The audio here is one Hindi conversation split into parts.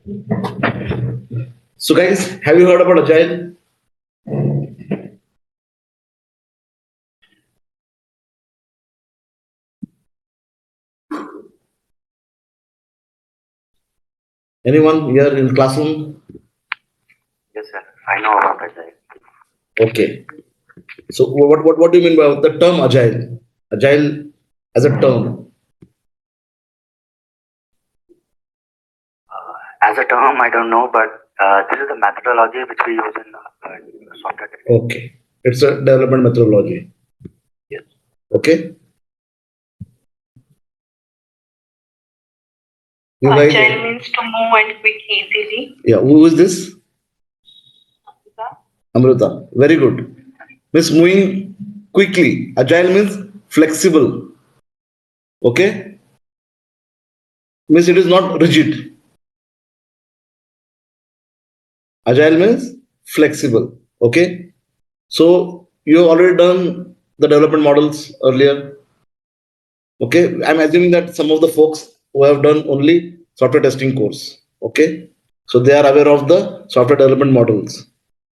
So guys, have you heard about Agile? Anyone here in classroom? Yes, sir. I know about Agile. Okay. So what do you mean by the term Agile? Agile as a term. As a term, I don't know, but this is the methodology which we use in software development. Okay. It's a development methodology. Yes. Okay. You guys, Agile means to move and quick easily. yeah, who is this? Amrita. Very good. Means moving quickly. Agile means flexible. Okay. Means it is not rigid. Agile means flexible. Okay. So you have already done the development models earlier. Okay. I'm assuming that some of the folks who have done only software testing course. Okay. So they are aware of the software development models,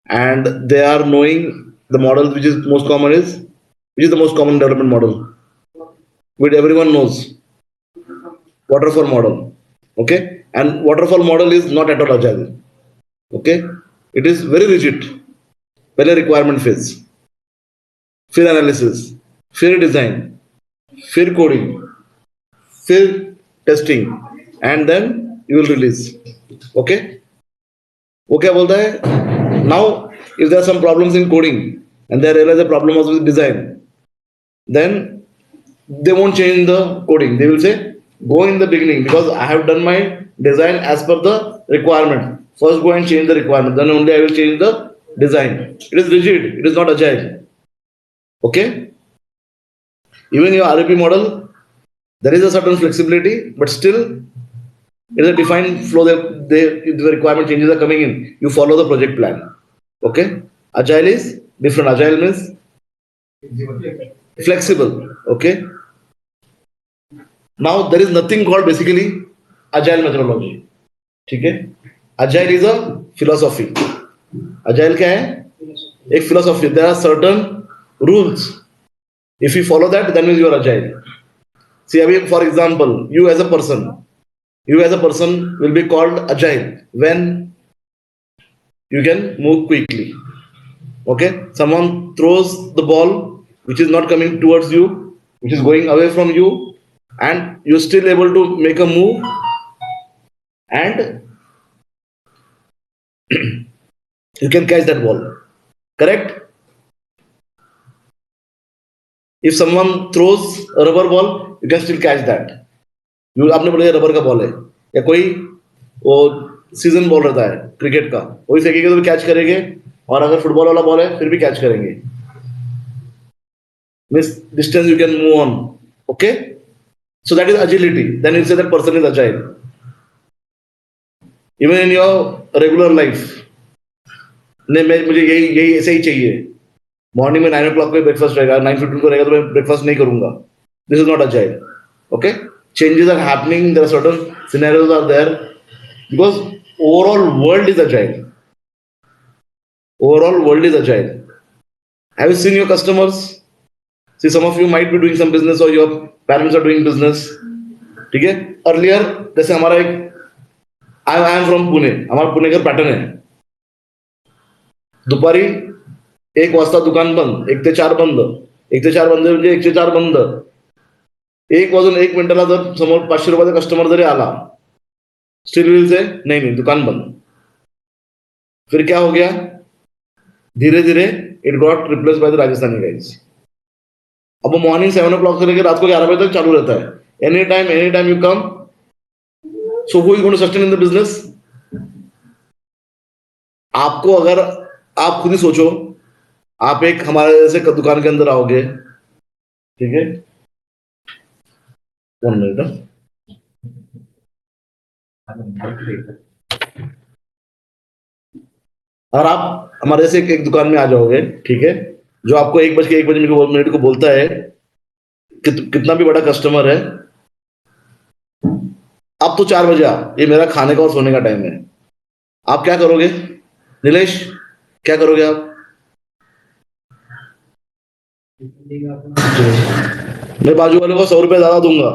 and they are knowing the model which is most common which is the most common development model, which everyone knows, waterfall model. Okay. And waterfall model is not at all agile. Okay. It is very rigid. Well, requirement phase, फिर analysis, फिर design, फिर coding, फिर testing, and then you will release. Okay. वो क्या बोलता है? Now if there are some problems in coding and they realize the problem was with design, then they won't change the coding. They will say, go in the beginning because I have done my design as per the requirement. First go and change the requirement, then only I will change the design. It is rigid, it is not agile. Okay. Even your RAP model, there is a certain flexibility, but still it is a defined flow. If the requirement changes are coming in, you follow the project plan. Okay. Agile is different. Agile means flexible. Okay. Now there is nothing called basically agile methodology. ठीक है. Agile is a philosophy. Agile क्या है? एक philosophy. There are certain rules. If you follow that, then means you are agile. See, I mean, for example, you as a person will be called agile when you can move quickly. Okay. Someone throws the ball which is not coming towards you, which is going away from you, and you're still able to make a move, and you can catch that ball. Correct. If someone throws a rubber ball, you can still catch that. You आपने बोला रबर का बॉल है, या कोई वो सीजन बॉल रहता है क्रिकेट का, वही फेंकेंगे तो भी कैच करेंगे, और अगर फुटबॉल वाला बॉल है फिर भी कैच करेंगे. Means distance you can move on. Okay. So that is agility. Then you say that person is agile. Even in your regular life, नहीं मुझे यही ऐसे ही चाहिए. मॉर्निंग में 9 o'clock पे ब्रेकफास्ट रहेगा, 9:15 को रहेगा तो मैं ब्रेकफास्ट नहीं करूंगा. This is not agile. Okay. Changes are happening. There are certain scenarios are there because overall world is agile. Overall world is agile. Have you seen your customers? See, some of you might be doing some business or your parents are doing business. ठीक है. Earlier जैसे हमारा एक I am from पुणे. हमारा पुणे का पैटर्न है. दुपारी 1 वाजता दुकान बंद, 1 ते 4 बंद, 1 ते 4 बंद म्हणजे 1 ते 4 बंद. 1 वाजून 1 मिनिटाला जर समोर 500 रुपयाचा कस्टमर जरी आला, स्टिल विल से नहीं नहीं दुकान बंद. फिर क्या हो गया? धीरे धीरे it got replace by the Rajasthani guys. अब मॉर्निंग 7 o'clock से लेकर रात को 11 बजे तक चालू रहता है. Any time you come. So who is going to sustain in the business? आपको अगर आप खुद ही सोचो, आप एक हमारे जैसे दुकान के अंदर आओगे, ठीक है. 1 मिनट. और आप हमारे जैसे एक दुकान में आ जाओगे, ठीक है, जो आपको 1 बजे को बोलता है कितना भी बड़ा कस्टमर है, अब तो 4 बजे आ, ये मेरा खाने का और सोने का टाइम है। आप क्या करोगे नीलेश, क्या करोगे आप? मैं बाजू वाले को 100 रुपये ज्यादा दूंगा,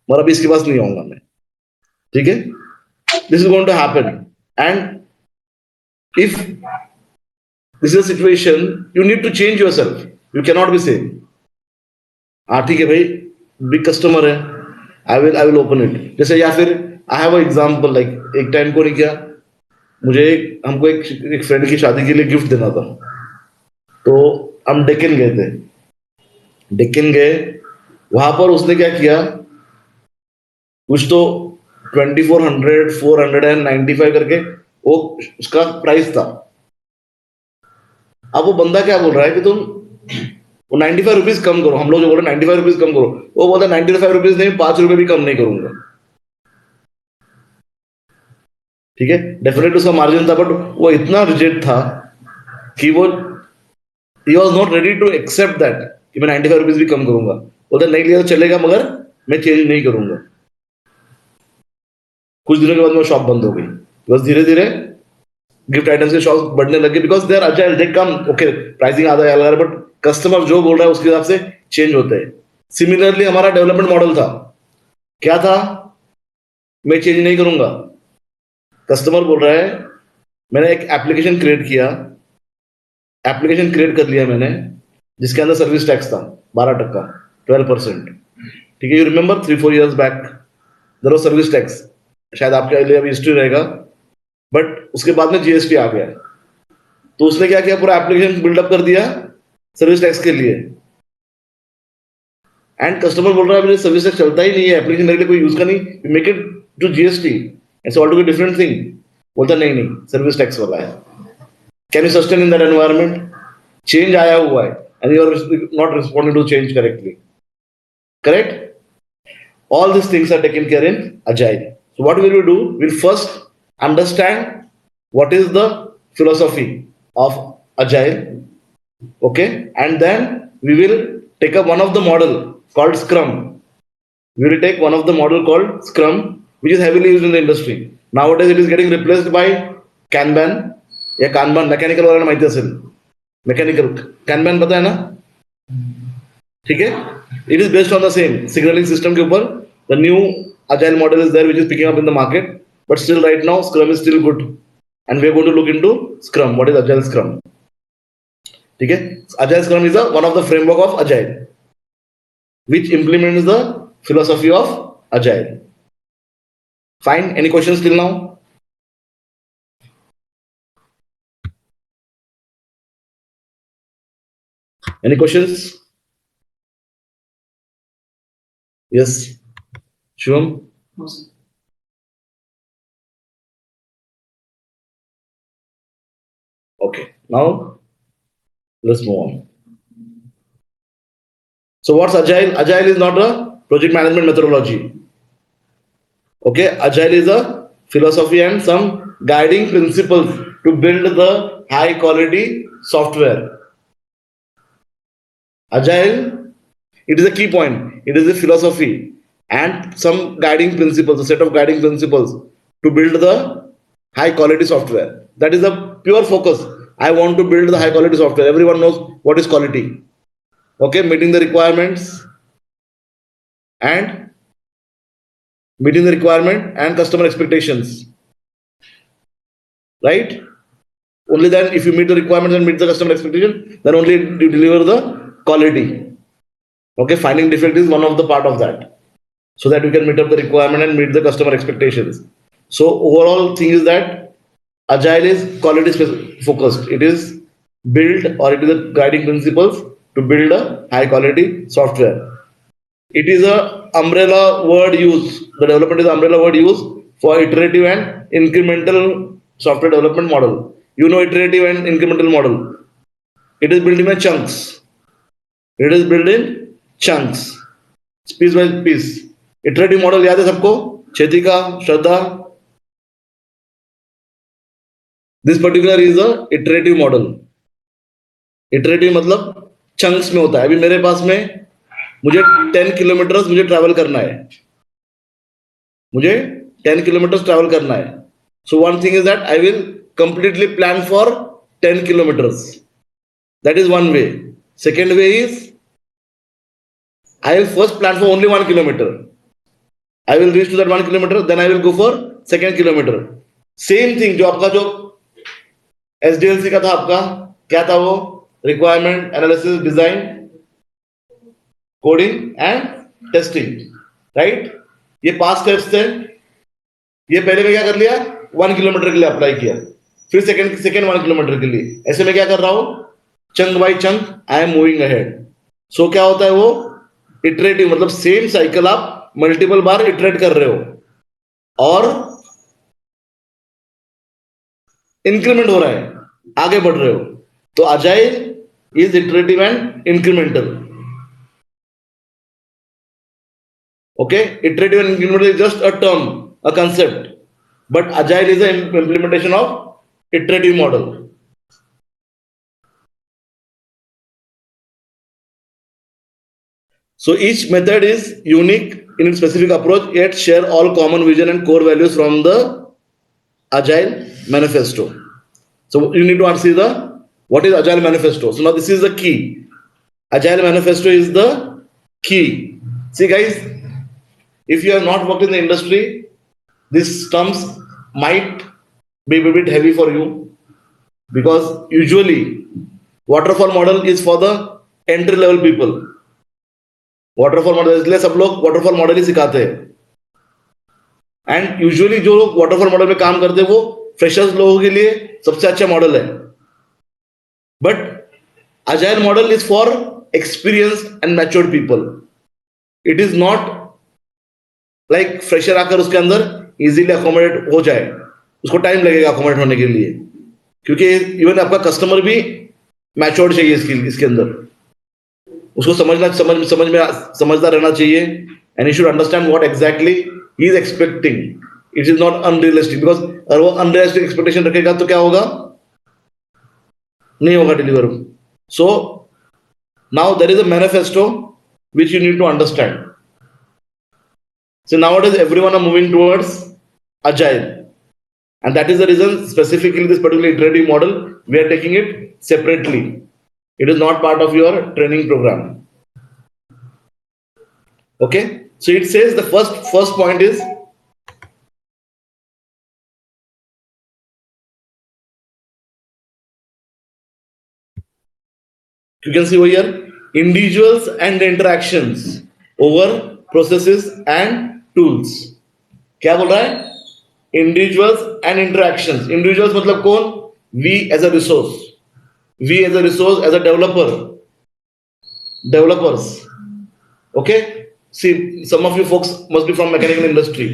मगर अभी इसके पास नहीं आऊंगा मैं। ठीक है, this is going to happen. And if this is situation, you need to change yourself, you cannot be same. हाँ ठीक है भाई, बिग कस्टमर है, आई विल ओपन इट। जैसे या फिर आई हैव एग्जांपल, लाइक एक टाइम को नहीं किया, मुझे हमको एक फ्रेंड की शादी के लिए गिफ्ट देना था, तो हम डेक्कन गए थे। डेक्कन गए, वहां पर उसने क्या किया, कुछ तो 2400 495 करके वो उसका प्राइस था। अब वो बंदा क्या बोल रहा है कि तुम वो 95 रुपीज कम करो, हम लोग जो बोल रहे 95 रुपीज कम करो, वो बोलता है 95 रुपीज नहीं, 5 रुपए भी कम नहीं करूंगा। ठीक है, डेफिनेटली उसका मार्जिन था, बट वो इतना रिजेक्ट था कि वो he was not ready to accept that कि मैं 95 रुपीज भी कम करूंगा। बोलता नहीं लिया तो चलेगा, मगर मैं चेंज नहीं करूंगा। कुछ दिनों के बाद वो शॉप बंद हो गई, बस धीरे धीरे गिफ्ट आइटम्स के शॉप बढ़ने लगे, because they are agile, they come, okay pricing आधा अलग है, बट कस्टमर जो बोल रहा है उसके हिसाब से चेंज होते हैं। सिमिलरली हमारा डेवलपमेंट मॉडल था, क्या था, मैं चेंज नहीं करूंगा। कस्टमर बोल रहा है, मैंने एक एप्लीकेशन क्रिएट किया, एप्लीकेशन क्रिएट कर लिया मैंने, जिसके अंदर सर्विस टैक्स था 12%, 12%। ठीक है, you remember 3-4 years back there was service tax, शायद आपके लिए अभी हिस्ट्री रहेगा, बट उसके बाद में जीएसटी आ गया। तो उसने क्या किया, पूरा एप्लीकेशन बिल्डअप कर दिया सर्विस टैक्स के लिए। एंड कस्टमर बोल रहा है मेरे सर्विस टैक्स चलता ही नहीं है, एप्लीकेशन मेरे लिए कोई यूज का नहीं, make it to GST, it's all to be different thing. बोलता नहीं नहीं, सर्विस टैक्स वाला है। Can you sustain in that environment? Change आया हुआ है and you are not responding to change correctly. Correct? All these things are taken care in Agile. So what will we do? We'll first understand what is the philosophy of Agile, okay, and then we will take up one of the model called Scrum. We will take one of the model called Scrum, which is heavily used in the industry. Nowadays it is getting replaced by Kanban या Kanban, मैकेनिकल वाला माहिती असेल, मैकेनिकल Kanban पता है ना? ठीक है, it is based on the same signalling system के ऊपर। The new agile model is there which is picking up in the market, but still right now scrum is still good and we are going to look into scrum, what is agile scrum. ठीक है, agile scrum is one of the framework of agile which implements the philosophy of agile. Fine, any questions till now? Any questions? Yes, Shivam. Okay, now let's move on. So what's Agile? Agile is not a project management methodology. Okay, Agile is a philosophy and some guiding principles to build the high quality software. Agile, it is a key point. It is a philosophy and some guiding principles, a set of guiding principles to build the high quality software. That is the pure focus. I want to build the high quality software. Everyone knows what is quality. Okay, meeting the requirements and customer expectations, right? Only then, if you meet the requirements and meet the customer expectation, then only you deliver the quality. Okay, finding defect is one of the part of that, so that you can meet up the requirement and meet the customer expectations. So overall thing is that Agile is quality focused. It is built, or it is the guiding principles to build a high quality software. It is a umbrella word used. The development is umbrella word used for iterative and incremental software development model. You know iterative and incremental model. It is built in chunks. It is built in chunks, piece by piece. Iterative model याद है सबको? Chetika, Shraddha. This particular is a iterative model. Iterative मतलब chunks में होता है। अभी मेरे पास में मुझे 10 किलोमीटर मुझे ट्रैवल करना है, मुझे 10 kilometers travel करना है. So one thing is that I will completely plan for 10 kilometers. That is one way. Second way is I will first plan for only 1 kilometer. I will reach to that 1 kilometer, then I will go for second kilometer. Same thing जो आपका जो SDLC का था आपका क्या था वो requirement analysis design coding and testing, right? ये 5 steps थे. ये पहले में क्या कर लिया 1 किलोमीटर के लिए अप्लाई किया, फिर सेकंड 1 किलोमीटर के लिए. ऐसे में क्या कर रहा हूं chunk by chunk I am moving ahead. So क्या होता है वो इटरेटिव, मतलब सेम साइकिल आप मल्टीपल बार इटरेट कर रहे हो और इंक्रीमेंट हो रहा है, आगे बढ़ रहे हो. तो agile is iterative and incremental. Okay, iterative and incremental is just a term, a concept, but agile is an implementation of iterative model. So each method is unique in its specific approach, yet share all common vision and core values from the agile manifesto. So you need to see what is agile manifesto. So now this is the key. Agile manifesto is the key. See guys, if you have not worked in the industry, these terms might be a bit heavy for you, because usually waterfall model is for the entry level people. waterfall model इसलिए सब लोग waterfall model ही सिखाते हैं. एंड यूजुअली जो लोग waterfall model में काम करते हैं वो फ्रेशर्स लोगों के लिए सबसे अच्छा मॉडल है. But agile model is for experienced and matured people. It is not like fresher आकर उसके अंदर इजीली अकोमोडेट हो जाए, उसको टाइम लगेगा अकोमोडेट होने के लिए, क्योंकि इवन आपका कस्टमर भी मैच्योर्ड चाहिए इसके अंदर. उसको समझदार रहना चाहिए, and you should understand what exactly he is expecting. It is not unrealistic, because अगर वो अनरियलिस्टिक एक्सपेक्टेशन रखेगा तो क्या होगा, नहीं होगा deliver. So now there is a manifesto which you need to understand. So nowadays everyone are moving towards agile, and that is the reason specifically this particular iterative model we are taking it separately. It is not part of your training program. Okay, so it says the first point is you can see over here individuals and interactions over processes and tools. क्या बोल रहा है, इंडिविजुअल्स एंड इंटरैक्शंस. इंडिविजुअल्स मतलब कौन, we as a resource, as a developers. Okay, see some of you folks must be from mechanical industry,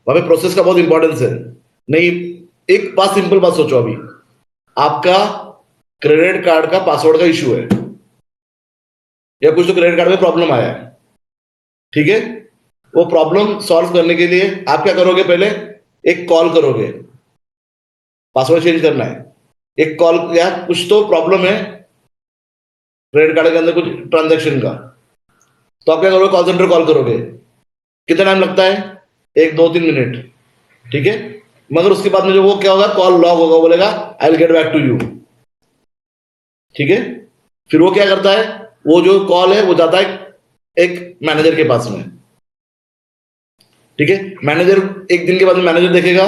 वहां पे प्रोसेस का बहुत इंपॉर्टेंस है. नहीं, एक बात सिंपल बात सोचो, अभी आपका क्रेडिट कार्ड का पासवर्ड का इश्यू है, या कुछ तो क्रेडिट कार्ड में प्रॉब्लम आया है, ठीक है. वो प्रॉब्लम सॉल्व करने के लिए आप क्या करोगे, पहले एक कॉल करोगे, पासवर्ड चेंज करना है, एक कॉल, या कुछ तो प्रॉब्लम है क्रेडिट कार्ड के अंदर कुछ ट्रांजैक्शन का, तो आप क्या करोगे, कॉल सेंटर कॉल करोगे. कितना टाइम लगता है, 1-2-3 मिनट, ठीक है. मगर उसके बाद में जो वो क्या होगा, कॉल लॉग होगा, बोलेगा I will get back to you, ठीक है. फिर वो क्या करता है, वो जो कॉल है वो जाता है एक मैनेजर के पास में, ठीक है. मैनेजर एक दिन के बाद में मैनेजर देखेगा,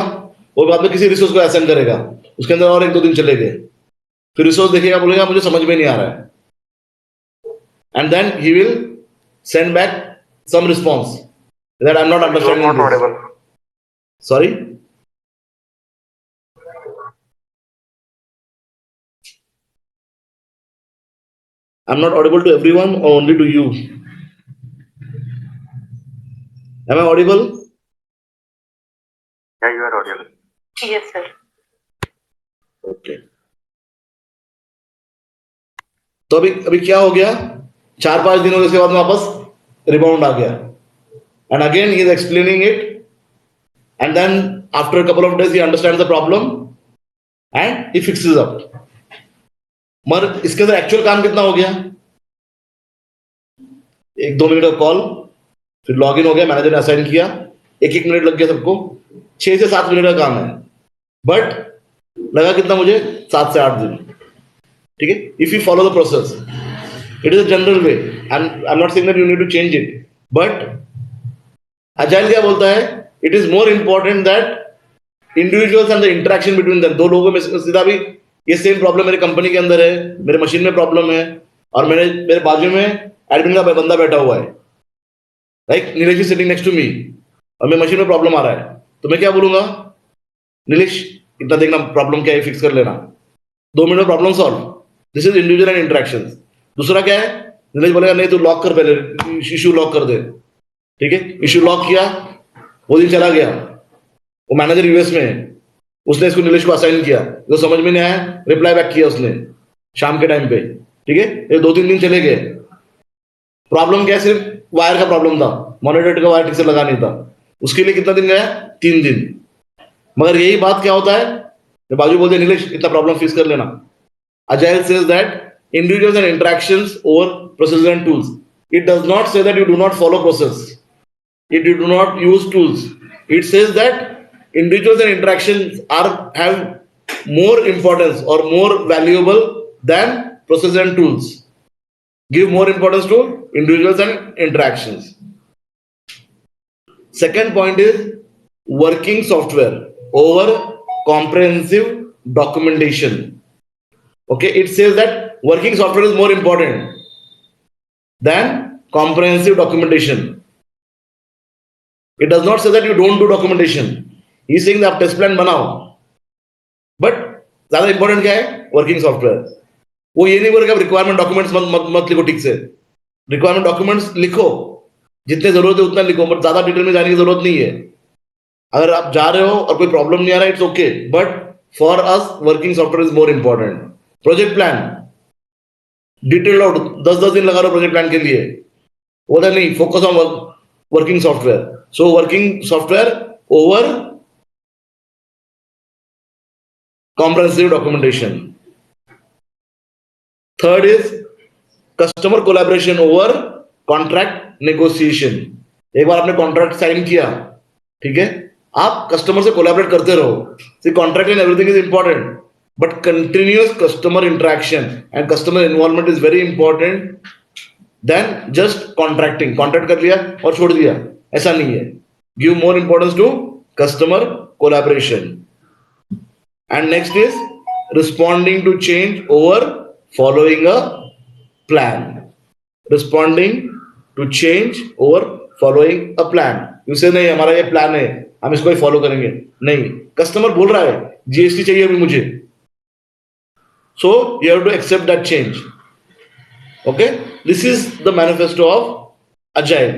और बाद में किसी रिसोर्स को असाइन करेगा, उसके अंदर और 1-2 दिन चले गए, फिर रिसोर्स देखेगा, बोलेगा मुझे समझ में नहीं आ रहा है, and then he will send back some response that I am not understanding. Sorry, I am not audible to everyone और only to you. Am I audible? Yeah, you are audible. Yes, sir. Okay. तो अभी क्या हो गया, 4-5 दिनों के बाद में वापस रिबाउंड आ गया, and again he is explaining it, and then after a couple of days he understands the problem and he fixes up. मगर इसके अंदर एक्चुअल काम कितना हो गया, 1-2 मिनट का कॉल, फिर लॉग इन हो गया, मैनेजर ने असाइन किया, 1-1 मिनट लग गया सबको, 6 से 7 मिनट का काम है, बट लगा कितना मुझे 7 से 8 दिन. ठीक है, if you follow the process, it is a general way. I am not saying that you need to change it, but agile क्या बोलता है, it is more important that individuals and the interaction between them. दो लोगों में सीधा भी ये सेम प्रॉब्लम मेरे कंपनी के अंदर है, मेरे मशीन में प्रॉब्लम है, और मेरे बाजू में एडमिन का बंदा बैठा हुआ है, like Nilesh is sitting next to me, और मेरे मशीन में प्रॉब्लम आ रहा है, तो मैं क्या बोलूंगा, नीलेश इतना देखना प्रॉब्लम क्या है, फिक्स कर लेना, 2 मिनट में problem solve. This is individual and interaction. दूसरा क्या है, नीलेश बोलेगा नहीं तू लॉक कर, पहले इशू लॉक कर दे. ठीक है, इशू लॉक किया, वो दिन चला गया, वो मैनेजर यूएस में है, उसने इसको नीलेश को असाइन किया, जो समझ में नहीं आया रिप्लाई बैक किया उसने शाम के टाइम पे. ठीक है, ये 2-3 दिन चले गए. प्रॉब्लम क्या है, सिर्फ वायर का प्रॉब्लम था, मॉनिटर का वायर ठीक से लगा नहीं था, उसके लिए कितना दिन गया, 3 दिन. मगर यही बात क्या होता है, बाजू बोलते नीलेश इतना प्रॉब्लम फिक्स कर लेना. Agile says that individuals and interactions over processes and tools. It does not say that you do not follow process, you do not use tools. It says that individuals and interactions have more importance or more valuable than processes and tools. Give more importance to individuals and interactions. Second point is working software over comprehensive documentation. Okay, it says that working software is more important than comprehensive documentation. It does not say that you don't do documentation. He is saying that आप टेस्ट प्लान बनाओ, बट ज्यादा इंपॉर्टेंट क्या है, वर्किंग सॉफ्टवेयर. वो ये नहीं बोलेगा आप रिक्वायरमेंट डॉक्यूमेंट्स मत लिखो, ठीक से रिक्वायरमेंट डॉक्यूमेंट्स लिखो, जितने जरूरत है उतना लिखो, बट ज्यादा डिटेल में जाने की जरूरत नहीं है. अगर आप जा रहे हो और कोई प्रॉब्लम नहीं आ रहा है, it's okay, but for us working software is more important. Project plan detail out, 10-10 दिन लगा रहे हो प्रोजेक्ट प्लान के लिए, बोला नहीं, focus on working software. So working software over comprehensive documentation. Third is customer collaboration over contract negotiation. एक बार आपने कॉन्ट्रैक्ट साइन किया, ठीक है, आप कस्टमर से कोलैबोरेट करते रहो. Contract and everything is important, but continuous customer interaction and customer involvement is very important than just contracting. Contract कर लिया और छोड़ दिया, ऐसा नहीं है. Give more importance to customer collaboration. And next is responding to change over following a plan. Responding to change over following a plan. You say नहीं हमारा ये प्लान है, हम इसको ही फॉलो करेंगे. नहीं, कस्टमर बोल रहा है जीएसटी चाहिए अभी मुझे, so you have to accept that change. Okay, this is the manifesto of Agile.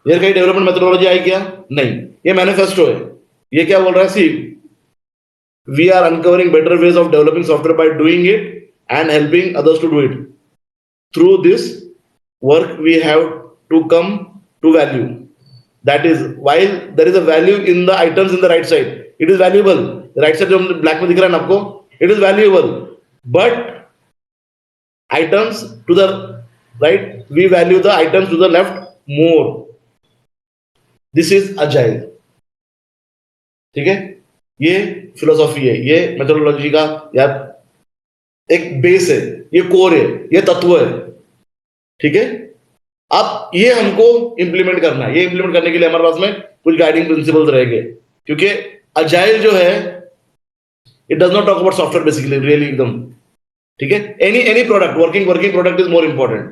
ये कहीं डेवलपमेंट मेथोडोलॉजी आई क्या, नहीं, ये मैनिफेस्टो है. ये क्या बोल रहा है, see we are uncovering better ways of developing software by doing it and helping others to do it. Through this work we have to come to value. That is while there is a value in the items in the right side, it is valuable. Right side जो ब्लैक में दिख रहा है ना आपको, it is valuable, but items to the right, we value the items to the left more. This is agile. ठीक है, ये फिलोसॉफी है, ये मेथोडोलॉजी का यार एक बेस है, ये कोर है, ये तत्व है. ठीक है, अब ये हमको इंप्लीमेंट करना है. ये इंप्लीमेंट करने के लिए हमारे पास में कुछ गाइडिंग प्रिंसिपल्स रहेंगे, क्योंकि अजाइल जो है it does not talk about software basically, really एकदम. ठीक है, any product, working product is more important.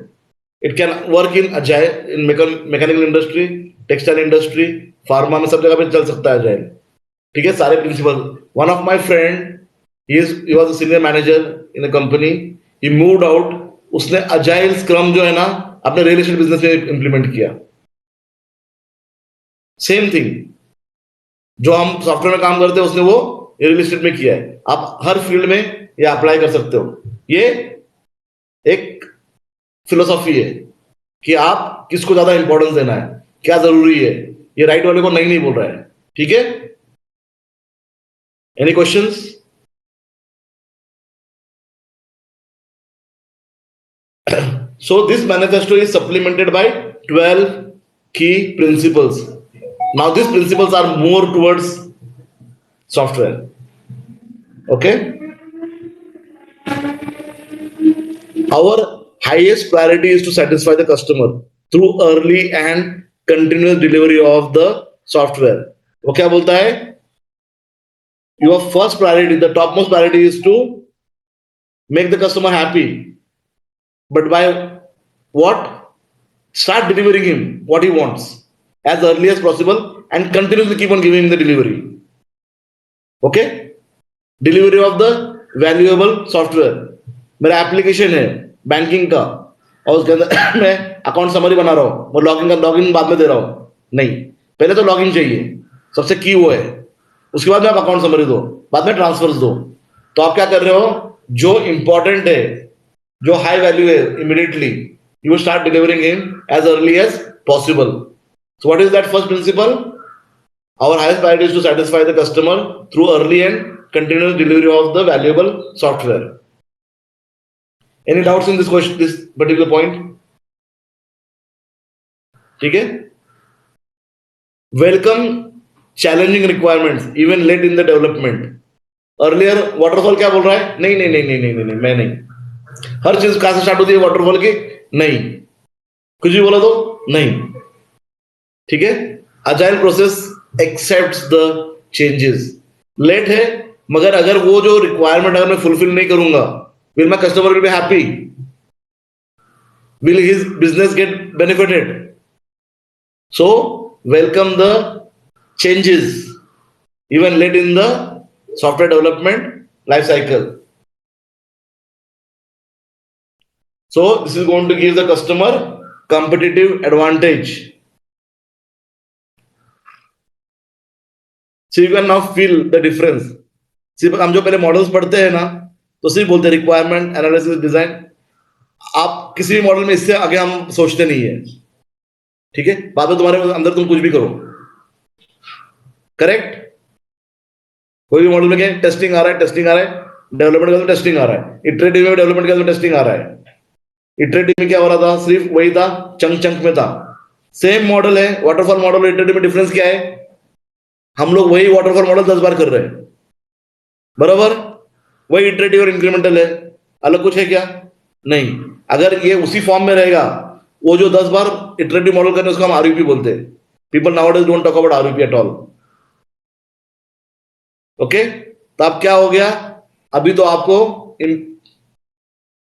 It can work in agile, in mechanical industry, textile industry, pharma में सब जगह पे चल सकता है agile. ठीक है, सारे principal. one of my friend, he was a senior manager in a company, he moved out, उसने agile scrum जो है ना अपने रियल एस्टेट बिजनेस में इंप्लीमेंट किया. सेम थिंग जो हम सॉफ्टवेयर में काम करते हैं उसने वो रियल एस्टेट में किया है. आप हर फील्ड में ये अप्लाई कर सकते हो. ये एक फिलोसॉफी है कि आप किसको ज्यादा इंपॉर्टेंस देना है, क्या जरूरी है. ये राइट वाले को नहीं बोल रहा है. ठीक है, any questions? So this manifesto is supplemented by 12 key principles. Now these principles are more towards software. Okay, our highest priority is to satisfy the customer through early and continuous delivery of the software. वो क्या बोलता है? Your first priority, the topmost priority is to make the customer happy. But by what? Start delivering him what he wants as early as possible and continuously keep on giving him the delivery. Okay, delivery of the valuable software. मेरा एप्लीकेशन है बैंकिंग का और उसके अंदर मैं अकाउंट समरी बना रहा हूँ, मैं लॉगिन बाद में दे रहा हूँ. नहीं, पहले तो लॉगिन चाहिए, सबसे की वो है. उसके बाद में आप अकाउंट समरी दो, बाद में ट्रांसफर्स दो. तो आप क्या कर रहे हो? जो इंपॉर्टेंट है, जो हाई वैल्यू है, immediately you start delivering him as early as possible. So what is that first principle? Our highest priority is to satisfy the customer through early and continuous delivery of the valuable software. Any doubts in this question, this particular point? ठीक है? Welcome challenging requirements even late in the development. Earlier waterfall क्या बोल रहा है? नहीं नहीं नहीं नहीं नहीं नहीं, मैं नहीं. हर चीज कहां से स्टार्ट होती है waterfall की? नहीं. कुछ भी बोला तो नहीं. ठीक है? Agile process accepts the changes. Late है, मगर अगर वो जो रिक्वायरमेंट अगर मैं फुलफिल नहीं करूंगा, will my customer will be happy? Will his business get benefited? So welcome the changes even late in the software development life cycle. So this is going to give the customer competitive advantage. So you can now feel the difference. सिर्फ हम जो पहले मॉडल्स पढ़ते हैं ना, तो सिर्फ बोलते हैं रिक्वायरमेंट एनालिसिस डिजाइन. आप किसी भी मॉडल में इससे आगे हम सोचते नहीं है. ठीक है, बाद में तुम्हारे अंदर तुम कुछ भी करो. करेक्ट? कोई भी मॉडल में क्या टेस्टिंग आ रहा है, टेस्टिंग आ रहा है, डेवलपमेंट का टेस्टिंग आ रहा है, इटरेटिव में डेवलपमेंट का टेस्टिंग आ रहा है. इटरेटिव में क्या हो रहा था? सिर्फ वही था, चंक चंक में था. सेम मॉडल है, वाटरफॉल मॉडल और इटरेटिव में डिफरेंस क्या है? हम लोग वही वाटरफॉल मॉडल 10 बार कर रहे हैं, बराबर. वही इटरेटिव और इंक्रीमेंटल है, अलग कुछ है क्या? नहीं. अगर ये उसी फॉर्म में रहेगा, वो जो 10 बार इटरेटिव मॉडल करने उसको हम आरयूपी बोलते हैं. People nowadays don't talk about RUP at all. Okay, तो अब क्या हो गया? अभी तो आपको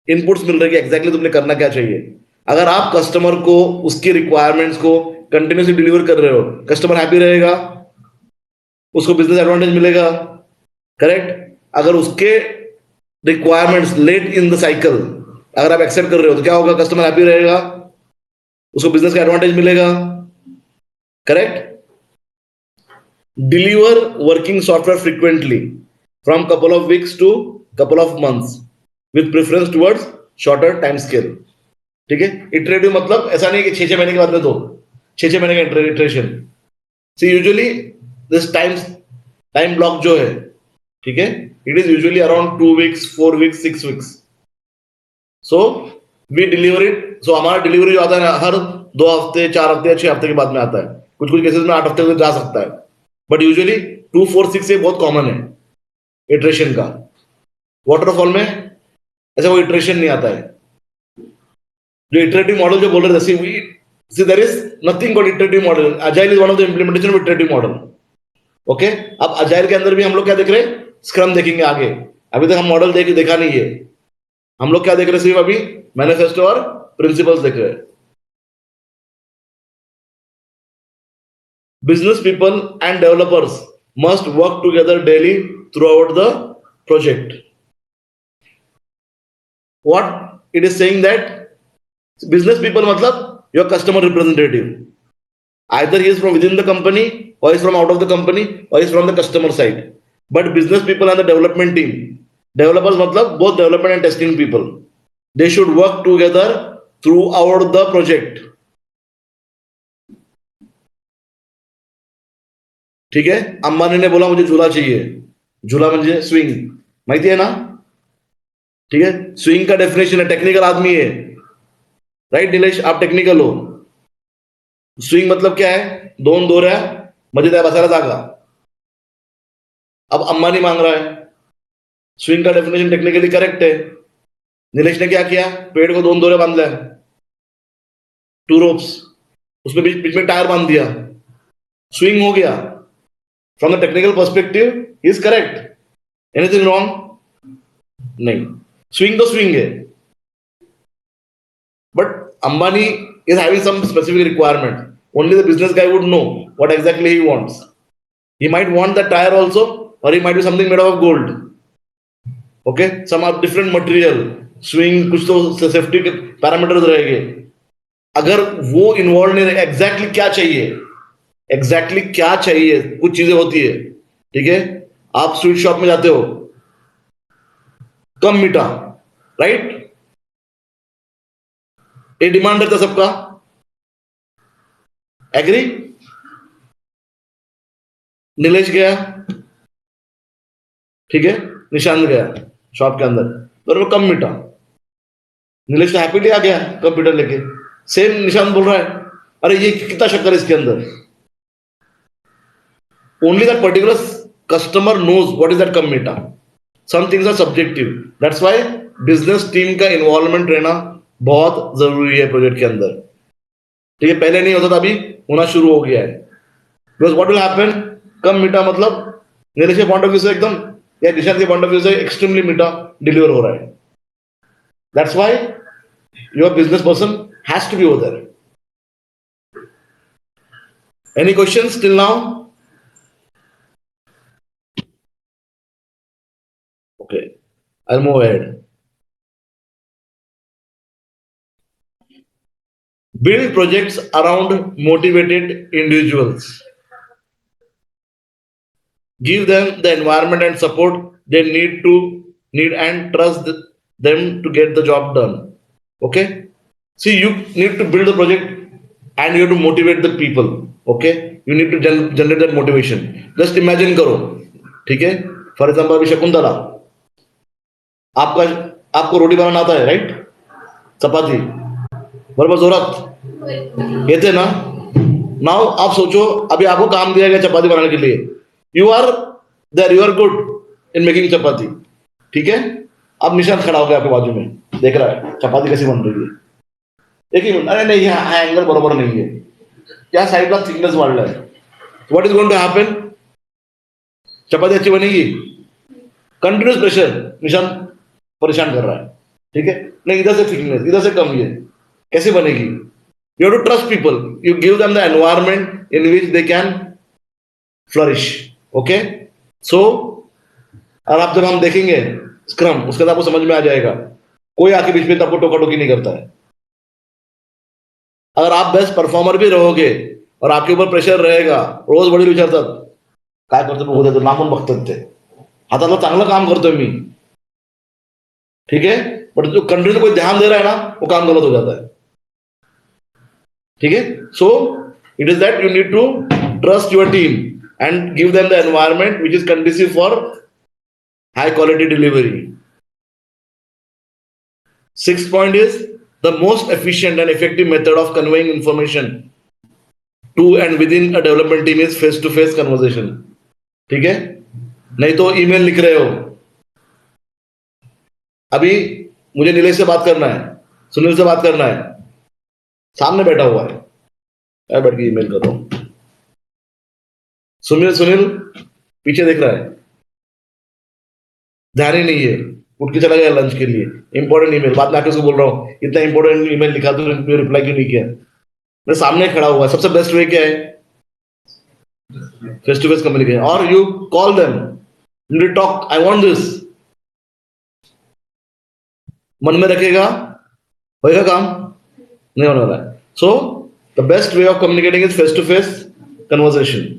इनपुट्स मिल रहे कि एग्जैक्टली तुमने करना क्या चाहिए. अगर आप कस्टमर को उसकी रिक्वायरमेंट्स को कंटिन्यूसली डिलीवर कर रहे हो, कस्टमर हैप्पी रहेगा, उसको बिजनेस एडवांटेज मिलेगा. करेक्ट? अगर उसके requirements late in the cycle अगर आप एक्सेप्ट कर रहे हो, तो क्या होगा? कस्टमर हैप्पी रहेगा, उसको बिजनेस का एडवांटेज मिलेगा. Correct? Deliver working software frequently from couple of weeks to couple of months with preference towards shorter time scale. ठीक है? इटरेटिव मतलब ऐसा नहीं कि 6 महीने के बाद में दो, 6 महीने का iteration. See usually this time block जो है, ठीक है, it is usually around 2 weeks, 4 weeks, 6 weeks. So we deliver it. So हमारा डिलीवरी जो आता है हर 2 हफ्ते, 4 हफ्ते, 6 हफ्ते के बाद में आता है. कुछ कुछ केसेस में 8 हफ्ते तक जा सकता है, बट यूजुअली 2, 4, 6 ये बहुत कॉमन है इटरेशन का. वाटरफॉल में ऐसा कोई इटरेशन नहीं आता है. जो इटरेटिव मॉडल जो बोल रहे थे, see there is nothing called iterative model. Agile is one of the implementation of iterative model. Okay, अब अजाइल के अंदर भी हम लोग क्या देख रहे हैं? स्क्रम देखेंगे आगे. अभी तक हम मॉडल देखा नहीं है. हम लोग क्या देख रहे हैं? सिर्फ अभी मैनिफेस्टो और प्रिंसिपल्स देख रहे हैं. Business people and developers must work together daily throughout the project. What it is saying that business people मतलब your customer representative. Either he is from within the company, or he is from out of the company, or he is from the customer side. But business people and the development team, developers matlab both development and testing people, they should work together throughout the project. ठीक है? अंबानी ने बोला मुझे झूला चाहिए. झूला म्हणजे स्विंग, माहिती है ना? ठीक है, स्विंग का डेफिनेशन है, टेक्निकल आदमी है. राइट नीलेश, आप टेक्निकल हो. स्विंग मतलब क्या है? 2 दोऱ्या म्हणजे त्या बसायला जागा. अब अंबानी मांग रहा है, स्विंग का डेफिनेशन टेक्निकली करेक्ट है. नीलेश ने क्या किया, पेड़ को 2 डोरे बांध लिया, 2 रोप्स, उसमें बीच में टायर बांध दिया, स्विंग हो गया. From the technical perspective is correct. Anything wrong? नहीं. स्विंग तो स्विंग है, but Ambani is having some specific requirement. Only the business guy would know what exactly he wants. He might want the tire also, or he might be something made of gold. Okay, some are different material. Swing कुछ तो सेफ्टी के पैरामीटर्स रहेंगे. अगर वो इन्वॉल्व नहीं रहे, एग्जैक्टली क्या चाहिए, एग्जैक्टली क्या चाहिए, कुछ चीजें होती है. ठीक है, आप स्वीट शॉप में जाते हो, कम मीठा, राइट, ये डिमांड रहता सबका. एग्री? नीलेश गया, ठीक है, निशांत गया शॉप के अंदर, तो कम मीठा. नीलेश तो हैप्पीली आ गया कंप्यूटर लेके. सेम निशांत बोल रहा है, अरे ये कितना शक्कर है इसके अंदर. Only that particular customer knows what is that कम मीठा. Some things are subjective. That's why business team का इन्वॉल्वमेंट रहना बहुत जरूरी है प्रोजेक्ट के अंदर. ठीक है, पहले नहीं होता था, अभी होना शुरू हो गया है. बिकॉज व्हाट विल हैपन, कम मीठा मतलब नीलेश के पॉइंट ऑफ व्यू से एकदम, या निशांत के पॉइंट ऑफ व्यू से एक्सट्रीमली मीठा डिलीवर हो रहा है. That's why your business person has to be over there. Any questions till now? Okay, I'll move ahead. Build projects around motivated individuals. Give them the environment and support they need and trust them to get the job done. Okay? See, you need to build the project and you have to motivate the people. Okay? You need to generate that motivation. Just imagine करो, ठीक है? For example, अभी शकुंतला, आपको रोटी बनाना आता है, राइट? चपाती बराबर जोरात येते ना. नाउ आप सोचो, अभी आपको काम दिया गया चपाती बनाने के लिए. You are there, you are good in making chapati, ठीक है. अब निशांत खड़ा हो गया आपके बाजू में, देख रहा है चपाती कैसी बन रही है. एक ही मिनट, अरे नहीं, यहाँ एंगल बरोबर नहीं है, या साइडला थिकनेस वाढला है. What is going to happen? चपाती अच्छी बनेगी? कंटिन्यूस प्रेशर, निशांत परेशान कर रहा है, ठीक है. नहीं, इधर से थिकनेस, इधर से कम, ये कैसे बनेगी? You have to trust people. You give them the environment in which they can flourish. Okay, so और आप जब हम देखेंगे स्क्रम, उसके बाद आपको समझ में आ जाएगा, कोई आके बीच में आपको टोका टोकी नहीं करता है. अगर आप बेस्ट परफॉर्मर भी रहोगे और आपके ऊपर प्रेशर रहेगा, रोज वडील विचारतात काय करतो, उद्या तर लांबून बघतात ते, हाताला चांगलं काम करतोय मी, ठीक है, बट जो कंटिन्यू कोई ध्यान दे रहा है ना, वो काम गलत हो जाता है. ठीक है. So it is that you need to trust your team and give them the environment which is conducive for high quality delivery. 6th point is the most efficient and effective method of conveying information to and within a development team is face to face conversation. ठीक है, नहीं तो ईमेल लिख रहे हो. अभी मुझे नीलेश से बात करना है, सुनील से बात करना है, सामने बैठा हुआ है, मैं बैठ के ईमेल कर रहा हूं. सुनील पीछे देख रहा है, ध्यान ही नहीं है, उठ के चला गया लंच के लिए. इंपॉर्टेंट ईमेल, बाद में आके उसको बोल रहा हूँ, इतना इंपॉर्टेंट ईमेल लिखा तो रिप्लाई क्यों नहीं किया? मैं सामने खड़ा हुआ है. सबसे बेस्ट वे क्या है? Face to face communication. और you call them, you talk, I want this, मन में रखेगा, होएगा काम? नहीं होने वाला है. So the best way of communicating is face to face conversation.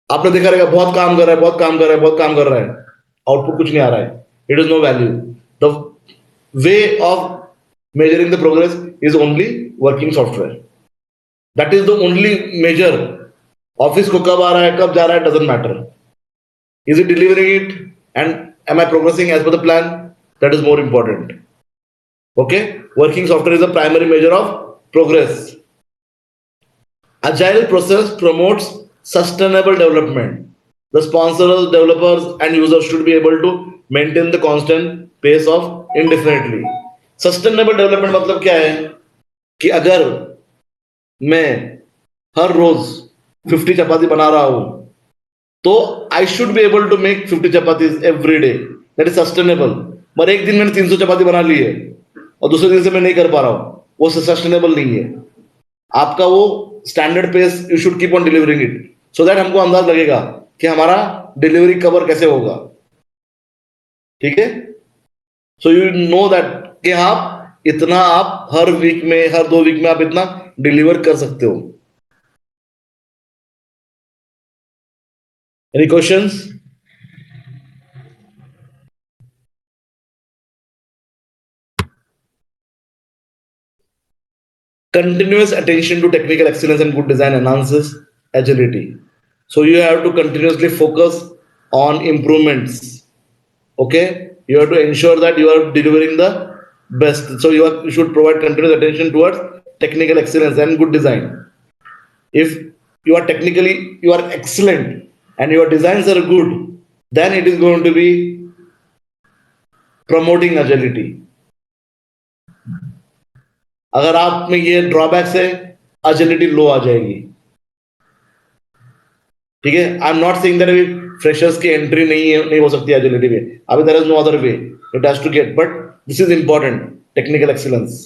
आपने देखा रहेगा, बहुत काम कर रहा है, आउटपुट कुछ नहीं आ रहा है, it is no value. The way of measuring the progress is only working software. That is the only measure. Office को कब आ रहा है, कब जा रहा है, doesn't matter. Is it delivering it and am I progressing as per the plan? That is more important. Okay, working software is the primary measure of progress. Agile process promotes sustainable development. The sponsors, developers, and users should be able to maintain the constant pace of indefinitely. Sustainable development मतलब क्या है कि अगर मैं हर रोज 50 चपाती बना रहा हूं तो I should be able to make 50 chapatis every day, that is sustainable. पर एक दिन मैंने 300 चपाती बना ली है और दूसरे दिन से मैं नहीं कर पा रहा हूं, वो सस्टेनेबल नहीं है. आपका वो standard pace you should keep on delivering it, so that हमको अंदाज लगेगा कि हमारा डिलीवरी कवर कैसे होगा. ठीक है, सो यू नो दैट कि आप इतना आप हर वीक में, हर 2 वीक में आप इतना डिलीवर कर सकते हो. Any questions? Continuous attention to technical excellence and good design enhances agility. So you have to continuously focus on improvements. Okay, you have to ensure that you are delivering the best. So you should provide continuous attention towards technical excellence and good design. If you are excellent and your designs are good, then it is going to be promoting agility. अगर आप में ये ड्रॉबैक्स है, एजिलिटी लो आ जाएगी. ठीक है, I am not saying that अभी फ्रेशर्स की एंट्री नहीं हो सकती एजिलिटी में. अभी there is no other way, it has to get, but this is important, technical excellence.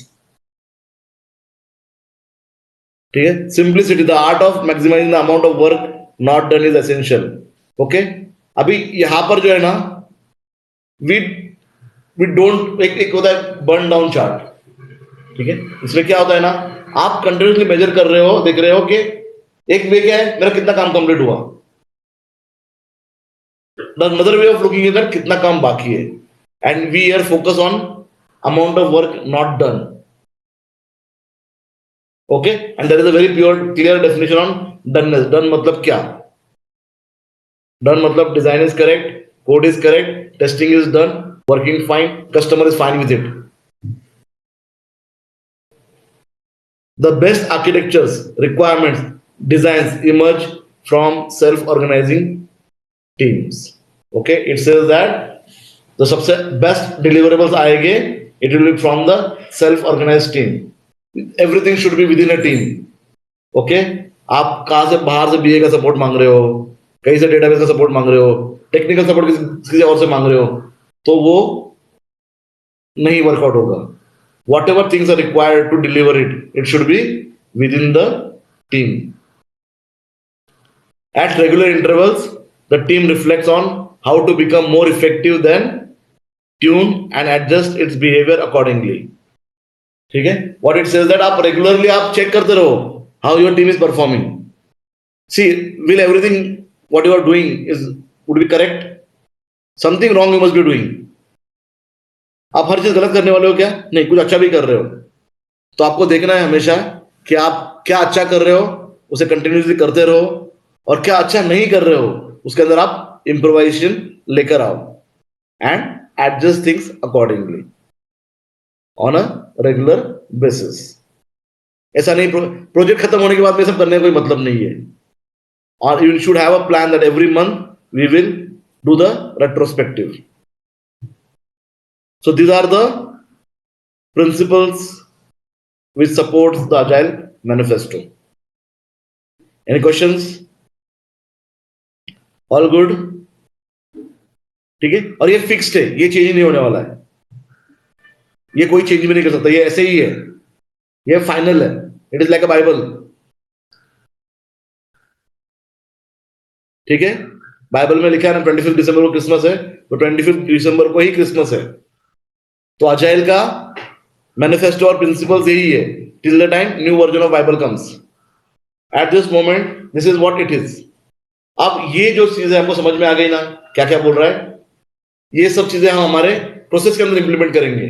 ठीक है, simplicity, the art of maximising the amount of work not done is essential. Okay, अभी यहां पर जो है ना, वी वी डोंट, एक होता है बर्न डाउन चार्ट. ठीक है, इसमें क्या होता है ना, आप कंटिन्यूसली मेजर कर रहे हो, देख रहे हो कि एक वे क्या है, मेरा कितना काम कंप्लीट हुआ. Another way of looking is कितना काम बाकी है, and we are focus on amount of work not done. Okay, and there is a very pure clear definition on doneness. Done मतलब क्या? डन मतलब design is correct, code is correct, testing is done, working fine, customer is fine with it. The best architectures, requirements, designs emerge from self-organizing teams. Okay, it says that the सबसे best deliverables आएंगे, it will be from the self-organized team. Everything should be within a team. Okay, आप कहाँ से, बाहर से बीए का सपोर्ट मांग रहे हो, कहीं से डेटाबेस का सपोर्ट मांग रहे हो, टेक्निकल सपोर्ट किसी और से मांग रहे हो, तो वो नहीं वर्कआउट होगा. Whatever things are required to deliver it, it should be within the team. At regular intervals, the team reflects on how to become more effective, then tune and adjust its behavior accordingly. ठीक है, what it says that आप regularly आप check करते रहो how your team is performing. See, will everything what you are doing would be correct? Something wrong you must be doing. आप हर चीज गलत करने वाले हो क्या? नहीं, कुछ अच्छा भी कर रहे हो. तो आपको देखना है हमेशा कि आप क्या अच्छा कर रहे हो, उसे कंटिन्यूसली करते रहो, और क्या अच्छा नहीं कर रहे हो उसके अंदर आप इम्प्रोवाइजेशन लेकर आओ and adjust things accordingly on a regular basis. ऐसा नहीं प्रोजेक्ट खत्म होने के बाद में सब करने का कोई मतलब नहीं है. और you should have a plan that every month we will do the retrospective. So these are the principles which supports the Agile manifesto. Any questions? All good? ठीक है, और ये फिक्स्ड है, ये चेंज नहीं होने वाला है, ये कोई चेंज भी नहीं कर सकता, ये ऐसे ही है, ये फाइनल है. It is like a Bible. ठीक है, बाइबल में लिखा है ना 25 दिसंबर को क्रिसमस है, तो 25 दिसंबर को ही क्रिसमस है. तो अजाइल का मैनिफेस्टो और प्रिंसिपल्स यही है, till the time new version of Bible comes. At this moment this is what it is. अब ये जो चीजें हमको समझ में आ गई ना, क्या क्या बोल रहा है, ये सब चीजें हम हमारे प्रोसेस के अंदर इंप्लीमेंट करेंगे.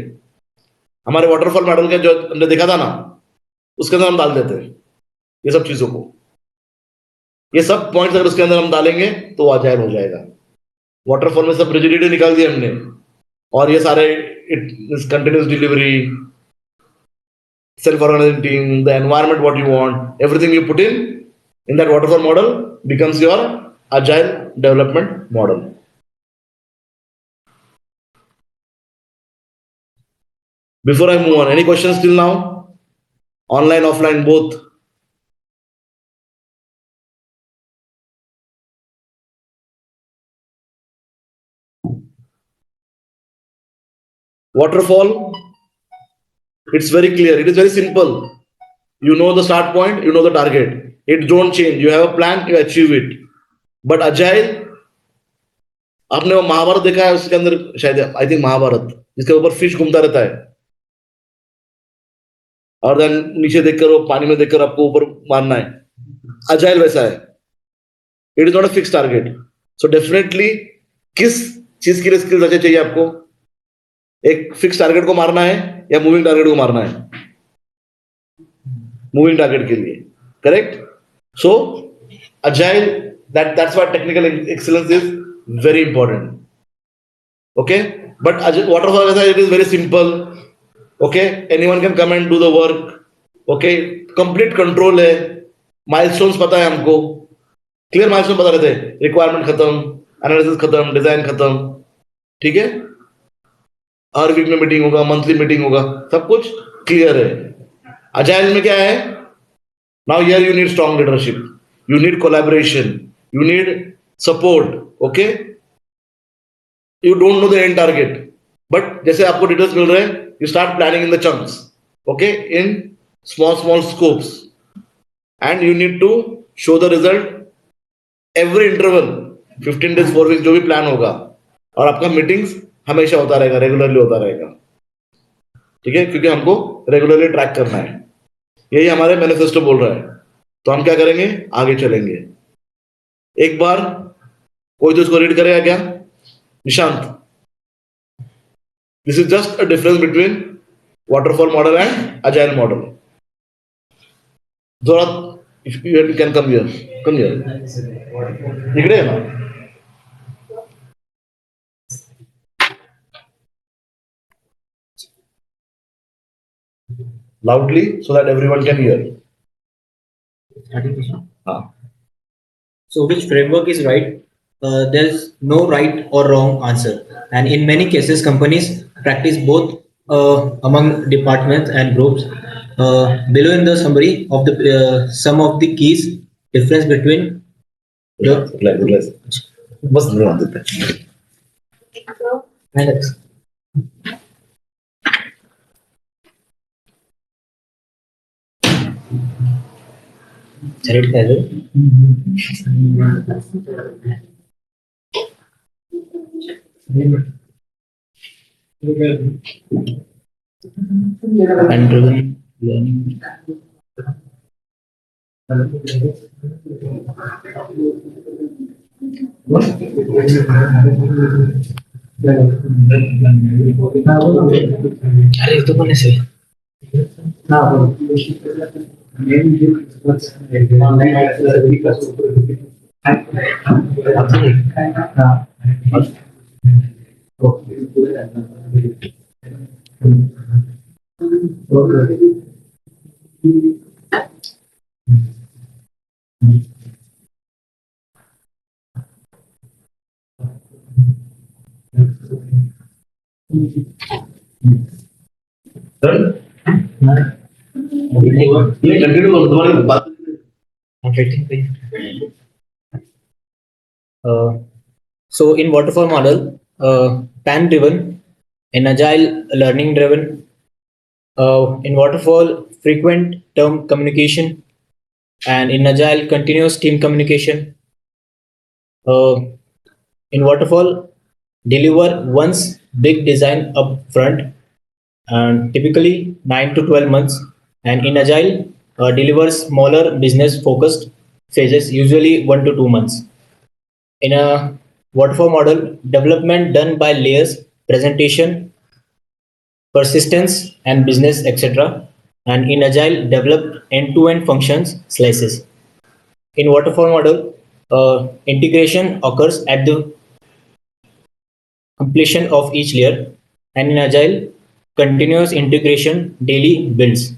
हमारे वाटरफॉल मॉडल का जो हमने देखा था ना, उसके अंदर हम डाल देते हैं ये सब चीजों को. ये सब पॉइंट्स अगर उसके अंदर हम डालेंगे तो अजाइल हो जाएगा. वाटरफॉल में सब रिजिडिटी निकाल दी हमने, और ये सारे continuous delivery, self-organizing team, the environment, what you want, everything you put in that waterfall model becomes your agile development model. Before I move on, any questions till now? Online, offline, both. Waterfall, it's very clear. It is very simple. You know the start point, you know the target. It don't change. You have a plan, you achieve it. But agile, आपने वो महाभारत देखा है, उसके अंदर शायद आई थिंक महाभारत, जिसके ऊपर फिश घूमता रहता है और देन नीचे देखकर वो पानी में देखकर आपको ऊपर मारना है. अजाइल वैसा है. It is not a fix target. So definitely किस चीज के लिए स्किल्स अच्छे चाहिए आपको? एक फिक्स टारगेट को मारना है या मूविंग टारगेट को मारना है? मूविंग टारगेट के लिए. Correct. So agile, that's why technical excellence is very important. Okay, but waterfall, it is very simple. Okay, anyone can come and do the work. Okay, complete control है. Milestones पता है हमको. Clear milestone पता रहते हैं. Requirement खत्म, analysis खत्म, design खत्म. ठीक है. हर वीक में मीटिंग होगा, मंथली मीटिंग होगा, सब कुछ क्लियर है. अजाइल में क्या है? Now here you need strong leadership. You need collaboration. You need support. Okay. You don't know the end target, but जैसे आपको डिटेल्स मिल रहे हैं, you start planning in the chunks. Okay, in small scopes, and you need to show the result every interval, 15 days 4 weeks जो भी प्लान होगा, और आपका मीटिंग्स हमेशा होता रहेगा, रेगुलरली होता रहेगा. ठीक है, क्योंकि हमको रेगुलरली ट्रैक करना है. यही हमारे मैनिफेस्टो बोल रहा है. तो हम क्या करेंगे? आगे चलेंगे. एक बार कोई तो इसको रीड करेगा क्या? Nishant. This is just a difference between waterfall model and agile model. Zorat, if you can come here. Come here. इकडे आहे ना. Loudly so that everyone can hear. So which framework is right? There's no right or wrong answer, and in many cases companies practice both among departments and groups. Below in the summary of the some of the keys difference between बस धन्यवाद देते हैं. Alex. And driven learning. अरे तो कौन से ये कंटिन्यू करो, तुम्हारी बात. So in waterfall model, pan driven, in agile learning driven, in waterfall frequent term communication, and in agile continuous team communication. In waterfall, deliver once big design up front, and typically 9 to 12 months, and in agile deliver smaller business focused phases, usually 1 to 2 months. In a waterfall model, development done by layers, presentation, persistence, and business, etc. And in agile, developed end-to-end functions slices. In waterfall model, integration occurs at the completion of each layer, and in agile, continuous integration daily builds.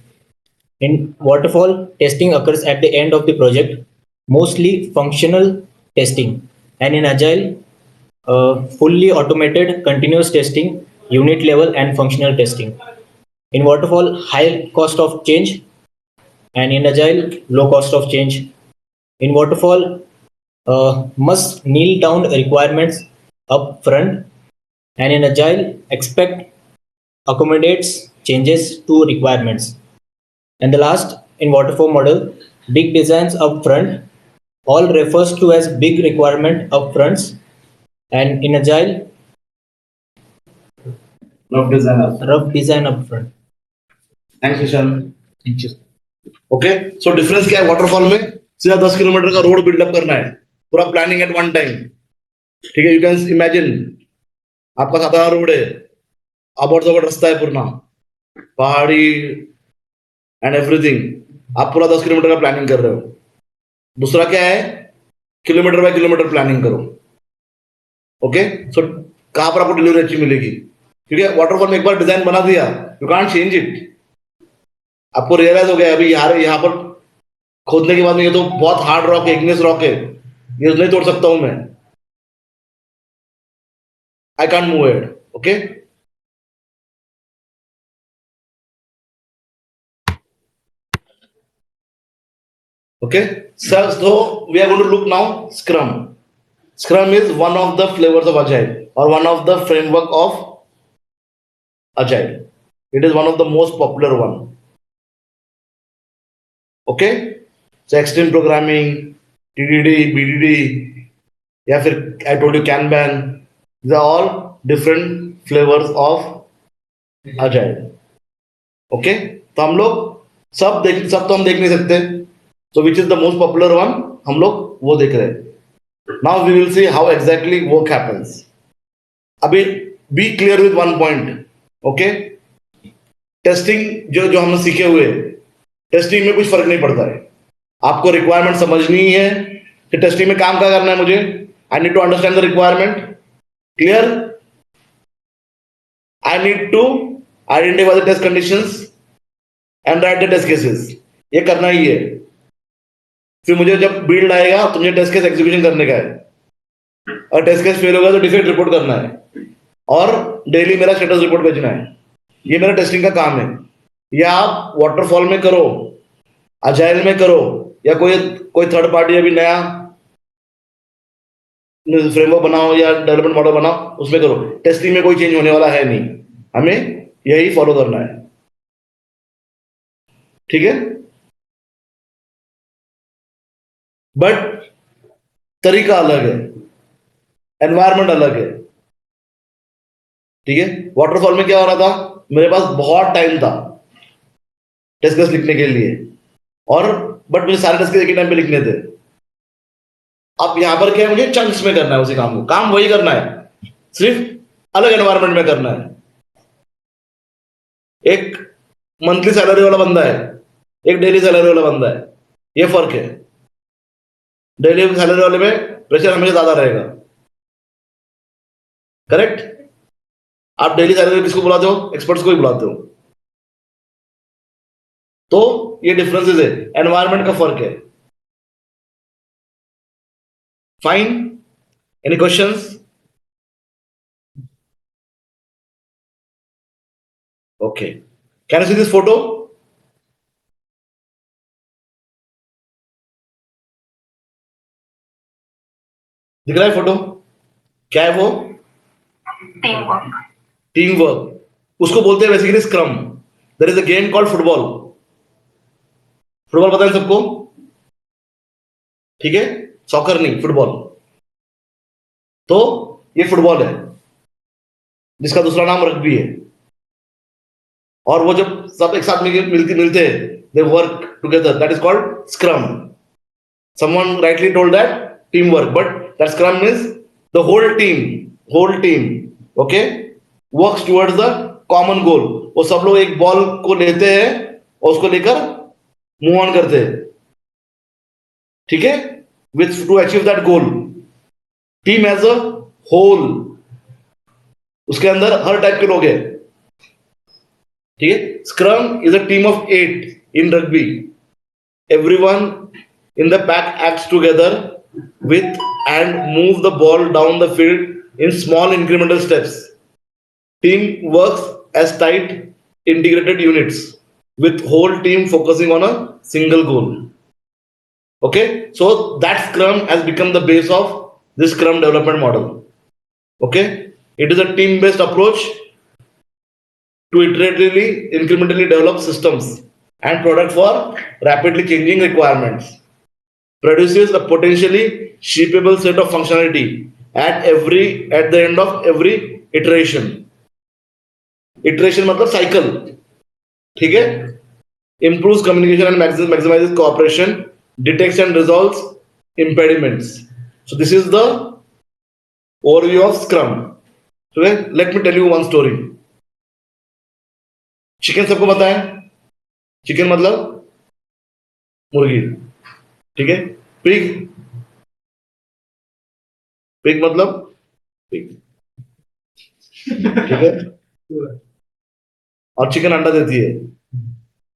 In waterfall, testing occurs at the end of the project, mostly functional testing, and in agile, fully automated continuous testing, unit level and functional testing. In waterfall, high cost of change, and in agile, low cost of change. In waterfall, must kneel down requirements up front, and in agile, expect accommodates changes to requirements. And the last, in waterfall model, big designs up front, all refers to as big requirement up fronts, and in agile, Rough design up. rough design up front. Thanks, Ishan. Thank you. Okay, so difference क्या है वाटरफॉल में? सीधा 10 किलोमीटर का रोड बिल्डअप करना है, पूरा प्लानिंग एट वन टाइम. ठीक है, यू कैन इमेजिन आपका साधारण रोड है, अबोट जबोट रास्ता है पूर्ण, पहाड़ी एंड एवरीथिंग. आप पूरा 10 किलोमीटर का प्लानिंग कर रहे हो. दूसरा क्या है? किलोमीटर बाय किलोमीटर प्लानिंग करो. ओके, सो कहां पर आपको डिलीवरी अच्छी मिलेगी? क्योंकि वाटरफॉल में एक बार डिजाइन बना दिया, यू कांट चेंज इट. आपको रियलाइज हो गया अभी यहाँ पर खोदने के बाद में ये तो बहुत हार्ड रॉक है, इग्नियस रॉक है, ये नहीं तोड़ सकता हूं मैं. I can't move it. Okay, okay, so we are going to look now Scrum. Scrum is one of the flavors of Agile, or one of the framework of Agile. It is one of the most popular one. Okay, so extreme programming, TDD, BDD, या फिर I told you Kanban. These are all different flavors of Agile. Okay, तो हम लोग सब तो हम देख नहीं सकते. So which is the most popular one? हम लोग वो देख रहे हैं. Now we will see how exactly work happens. अभी be clear with one point. Okay? Testing जो हमने सीखे हुए, टेस्टिंग में कुछ फर्क नहीं पड़ता है. आपको रिक्वायरमेंट समझनी ही है कि टेस्टिंग में काम क्या करना है मुझे. I need to understand the requirement. Clear? I need to identify the test conditions and write the test cases. ये करना ही है. फिर मुझे जब बिल्ड आएगा तो मुझे टेस्ट केस एग्जीक्यूशन करने का है, और टेस्ट केस फेल होगा तो डिफेक्ट रिपोर्ट करना है, और डेली मेरा स्टेटस रिपोर्ट भेजना है. ये मेरा टेस्टिंग का काम है. या आप वाटरफॉल में करो, अजाइल में करो, या कोई थर्ड पार्टी अभी नया फ्रेमवर्क बनाओ या डेवलपमेंट मॉडल बनाओ, उसमें करो. टेस्टिंग में कोई चेंज होने वाला है नहीं. हमें यही फॉलो करना है. ठीक है, बट तरीका अलग है, एनवायरमेंट अलग है. ठीक है, वाटरफॉल में क्या हो रहा था, मेरे पास बहुत टाइम था टेस्ट केस लिखने के लिए, और बट मुझे सारे टेस्ट केस एक ही टाइम पे लिखने थे. अब यहां पर क्या है, मुझे चंक्स में करना है उसी काम को. काम वही करना है, सिर्फ अलग एनवायरमेंट में करना है. एक मंथली सैलरी वाला बंदा है, एक डेली सैलरी वाला बंदा है, ये फर्क है. डेली सैलरी वाले में प्रेशर हमेशा ज्यादा रहेगा. करेक्ट? आप डेली सैलरी किसको बुलाते हो? एक्सपर्ट्स को ही बुलाते हो. तो ये डिफरेंसेस है, एनवायरमेंट का फर्क है. Fine, any questions? Okay, can you see this photo? दिख रहा है फोटो? क्या है वो? Team work. Team work. उसको बोलते हैं basically scrum. There is a game called football. Football पता है सबको? ठीक है, सॉकर नहीं, फुटबॉल. तो ये फुटबॉल है, जिसका दूसरा नाम रग्बी है. और वो जब सब एक साथ मिलते हैं, they work together, that is called scrum. Someone rightly told that team work, but that scrum means the whole team okay works towards the common goal. वो सब लोग एक बॉल को लेते हैं और उसको लेकर मूव ऑन करते हैं. ठीक है, with to achieve that goal. Team as a whole, उसके अंदर हर टाइप के लोग हैं. ठीक है, scrum is a team of 8. in rugby, everyone in the pack acts together with and move the ball down the field in small incremental steps. Team works as tight integrated units with whole team focusing on a single goal. Okay, so that Scrum has become the base of this Scrum development model. Okay, it is a team-based approach to iteratively, incrementally develop systems and product for rapidly changing requirements. Produces a potentially shippable set of functionality at the end of every iteration. Iteration मतलब cycle, ठीक है? Improves communication and maximizes cooperation, detects and resolves impediments. So this is the overview of Scrum. So let me tell you one story. Chicken सबको पता है? चिकन मतलब मुर्गी, ठीक है? पिग, पिग मतलब पिग, ठीक है? और चिकन अंडा देती है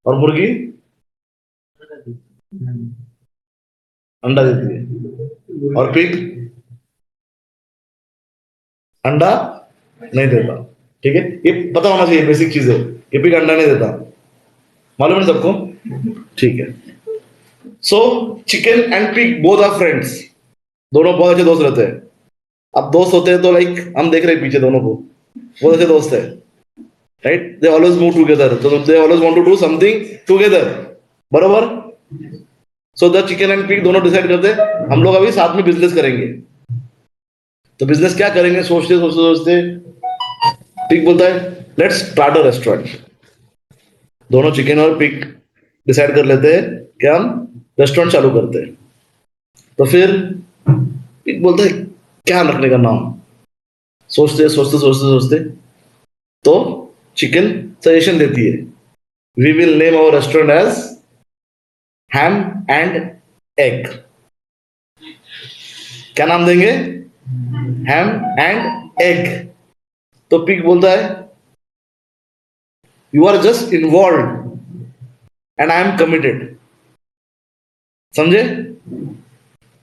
और मुर्गी अंडा देती है और पिग अंडा नहीं देता, ठीक है? ये पता होना चाहिए, बेसिक चीज है. ये पिग अंडा नहीं देता, मालूम है सबको? ठीक है. So chicken and pig both are friends, दोनों बहुत अच्छे दोस्त रहते हैं. अब दोस्त होते हैं तो लाइक हम देख रहे हैं पीछे दोनों को, बहुत अच्छे दोस्त है, right? They always move together, तो they always want to do something together, बरोबर? So the chicken and pig दोनों डिसाइड करते हैं हम लोग अभी साथ में बिजनेस करेंगे. तो बिजनेस क्या करेंगे सोचते सोचते सोचते पिग बोलता है लेट्स स्टार्ट अ रेस्टोरेंट. दोनों चिकन और पिग डिसाइड कर लेते हैं कि हम रेस्टोरेंट चालू करते हैं. तो फिर पिग बोलता है क्या रखने का नाम, सोचते सोचते सोचते सोचते तो चिकन सजेशन देती है we will name our restaurant as ham and egg. क्या नाम देंगे? Ham and egg. तो पिग बोलता है you are just involve and I am committed. समझे?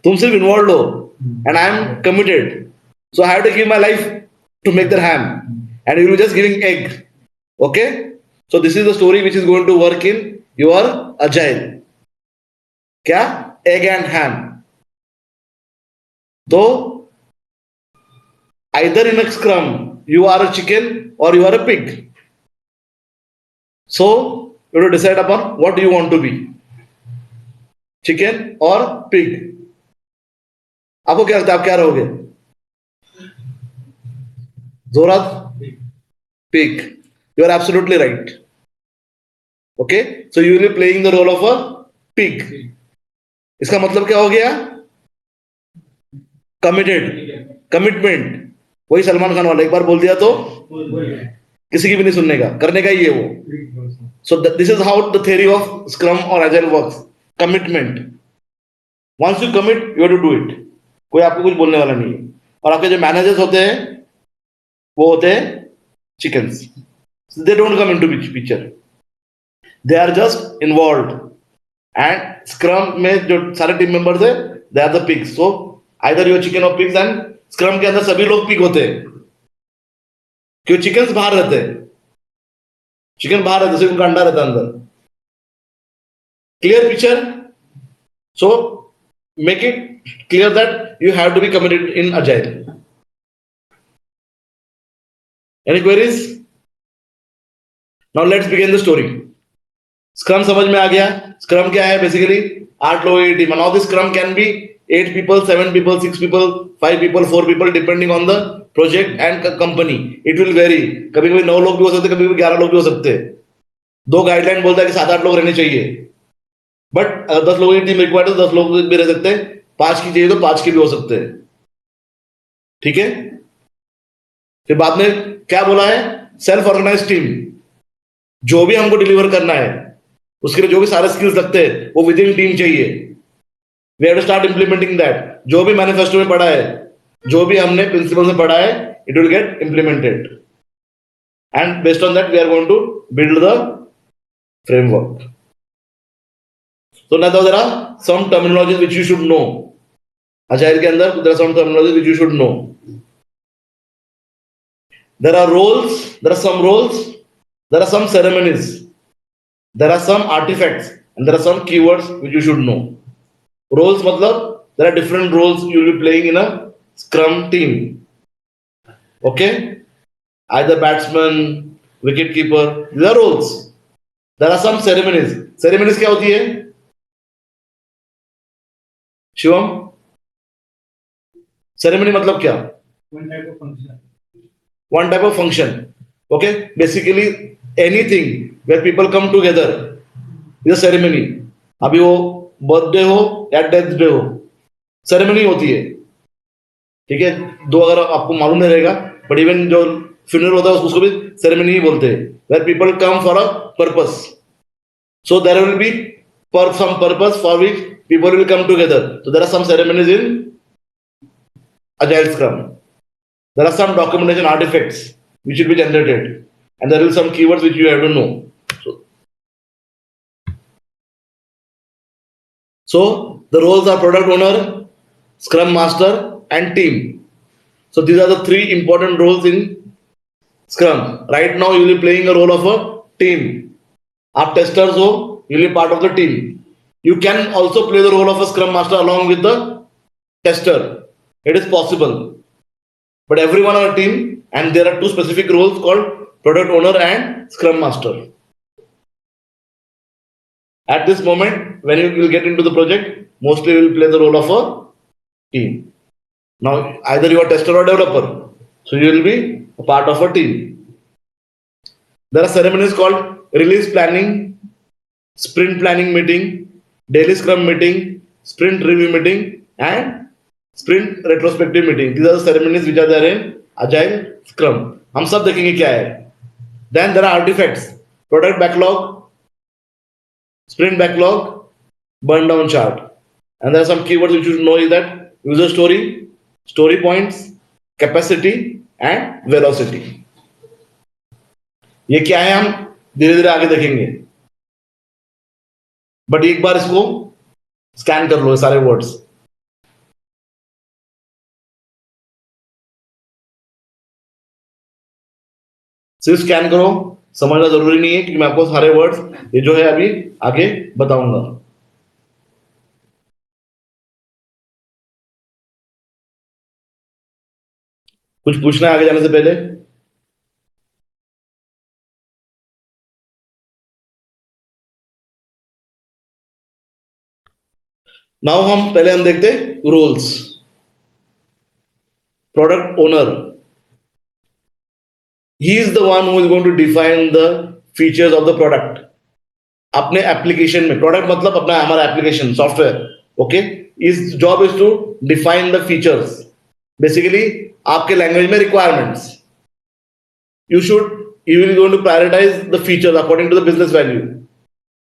तुम सिर्फ इन्वॉल्व हो and I am committed, so I have to give my life to make that ham and you will just giving egg. Okay, so this is the story which is going to work in your agile. क्या? एग एंड हैम. तो either in a scrum you are a chicken or you are a pig, so you have to decide upon what do you want to be, chicken or pig. आपको क्या लगता है आप क्या रहोगे? जोरात? pig. You are absolutely right. Okay, so you will be playing the role of a pig. इसका मतलब क्या हो गया? committed, commitment. वही सलमान खान वाला, एक बार बोल दिया तो किसी की भी नहीं सुनने का, करने का ही है वो. So this is how the theory of scrum और agile works. Commitment. Once you commit you have to do it. कोई आपको कुछ बोलने वाला नहीं है. और आपके जो मैनेजर्स होते हैं वो होते हैं chickens. They don't come into picture, they are just involve. And scrum में जो सारे टीम मेंबर्स है they are the pigs. So either you're chicken और पिग्स. एंड स्क्रम के अंदर सभी लोग पिग होते हैं क्यों? चिकन बाहर रहते हैं, चिकन बाहर रहते हैं, उनका अंडा रहता है अंदर. Clear picture? So make it clear that you have to be committed in agile. Any queries? Now let's begin the story. Scrum समझ में आ गया? स्क्रम क्या है? बेसिकली 8 लोगों की team. Now this scrum can be 8 people, 7 people, 6 people, 5 people, 4 people, depending on the project and company. It will vary. कभी कभी 9 लोग भी हो सकते, कभी कभी 11 लोग भी हो सकते. दो गाइडलाइन बोलता है कि 7-8 लोग रहने चाहिए, बट 10 लोगों की टीम रिक्वायर्ड है तो 10 लोग भी रह सकते हैं. 5 की चाहिए तो 5 की भी हो सकते हैं. ठीक है? फिर बाद में क्या बोला है? Self organise team. जो भी हमको डिलीवर करना है उसके लिए जो भी सारे स्किल्स लगते हैं वो विद इन टीम चाहिए. We have to start implementing that. जो भी मैनिफेस्टो में पढ़ा है, जो भी हमने प्रिंसिपल में पढ़ा है, it will get implemented. And based on that, we are going to build the framework. So now there are some terminologies which you should know. Agile के अंदर there are some terminologies which you should know. There are roles, there are some roles, there are some ceremonies, there are some artifacts, and there are some keywords which you should know. Roles matlab there are different roles you will be playing in a Scrum team. Okay? Either batsman, wicket keeper, these are roles. There are some ceremonies. Ceremonies क्या होती है? शिवम? Ceremony मतलब क्या? One type of function. One type of function. Okay? Basically anything where people come together is a ceremony. अभी वो बर्थडे हो या डेथ डे हो, सेरेमनी होती है. ठीक है, दो अगर आपको मालूम नहीं रहेगा, बट इवन जो फ्यूनरल होता है उसको भी सेरेमनी ही बोलते हैं, where people come for a purpose. So there will be for some purpose for which people will come together. So there are some ceremonies in Agile Scrum. There are some documentation artifacts which will be generated, and there will be some keywords which you have to know. So the roles are product owner, Scrum master, and team. So these are the three important roles in Scrum. Right now you will be playing a role of a team. आप testers हो, you will be part of the team. You can also play the role of a Scrum master along with the tester. It is possible. But everyone on a team, and there are two specific roles called product owner and Scrum master. At this moment, when you will get into the project, mostly you will play the role of a team. Now, either you are tester or developer, so you will be a part of a team. There are ceremonies called release planning, sprint planning meeting, daily Scrum meeting, sprint review meeting, and sprint retrospective meeting. These are the ceremonies which are there in Agile Scrum. हम सब देखेंगे क्या है. Then there are artifacts: product backlog, sprint backlog, burn down chart. And there are some keywords which you should know is that user story, story points, capacity, and velocity. ये क्या है हम धीरे धीरे आगे देखेंगे. बट एक बार इसको स्कैन कर लो सारे वर्ड्स. सिर्फ स्कैन करो, समझना जरूरी नहीं है कि मैं आपको सारे वर्ड्स ये जो है अभी आगे बताऊंगा. कुछ पूछना है आगे जाने से पहले? नाउ हम देखते roles. Product owner, he is the one who is going to define the features of the product. अपने एप्लीकेशन में, प्रोडक्ट मतलब अपना हमारा application software. Okay, his job is to define the features. Basically आपके लैंग्वेज में requirements. You will going to prioritize the features according to the business value.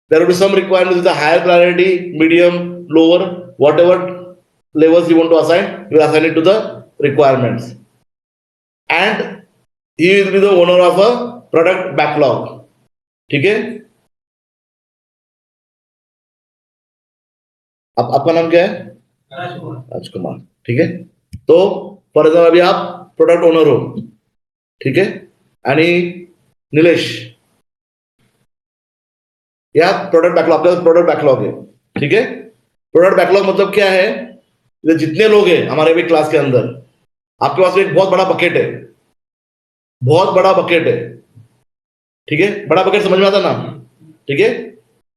There will be some requirements with a higher priority, medium, lower, whatever levels you want to assign, you will assign it to the requirements. And he will be the owner of a product backlog. ठीक है? आपका नाम क्या है? राजकुमार. ठीक है, तो फॉर एग्जाम्पल अभी आप प्रोडक्ट ओनर हो. ठीक है, आणि नीलेश या प्रोडक्ट बैकलॉग, आपका प्रोडक्ट बैकलॉग है. ठीक है, प्रोडक्ट बैकलॉग मतलब क्या है? जितने लोग हैं हमारे भी क्लास के अंदर, आपके पास एक बहुत बड़ा बकेट है. बहुत बड़ा बकेट है. ठीक है, बड़ा बकेट समझ में आता ना? ठीक है,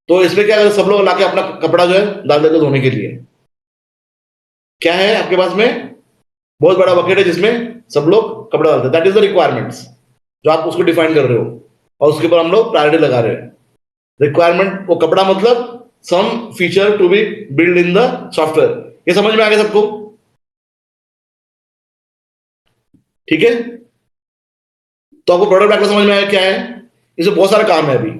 तो इसमें क्या है, सब लोग लाके अपना कपड़ा जो है डाल देते धोने के लिए. क्या है आपके पास में? बहुत बड़ा बकेट है जिसमें सब लोग कपड़ा डालते हैं. दैट इज द रिक्वायरमेंट्स जो आप उसको डिफाइन कर रहे हो, और उसके ऊपर हम लोग प्रायोरिटी लगा रहे हैं. रिक्वायरमेंट वो कपड़ा मतलब some feature to be build in the software. ये समझ में आ गया सबको? ठीक है, तो आपको प्रोडक्ट बैकलॉग समझ में आया क्या है? इसमें बहुत सारे काम है. अभी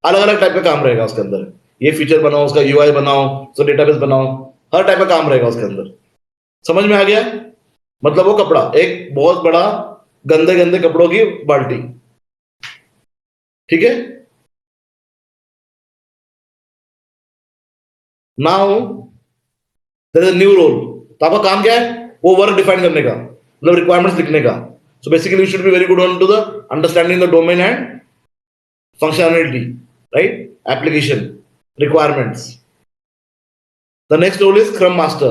अलग अलग टाइप का काम रहेगा उसके अंदर. ये फीचर बनाओ, उसका यूआई बनाओ, उसका डेटाबेस बनाओ, हर टाइप का काम रहेगा उसके अंदर. समझ में आ गया? मतलब वो कपड़ा एक बहुत बड़ा गंदे गंदे कपड़ों की बाल्टी. ठीक है, now there is a new role. तो आपका काम क्या है? वो वर्क डिफाइन करने का, मतलब रिक्वायरमेंट्स लिखने का. So basically you should be very good on to the understanding the domain and functionality, right? Application requirements. The next role is Scrum Master.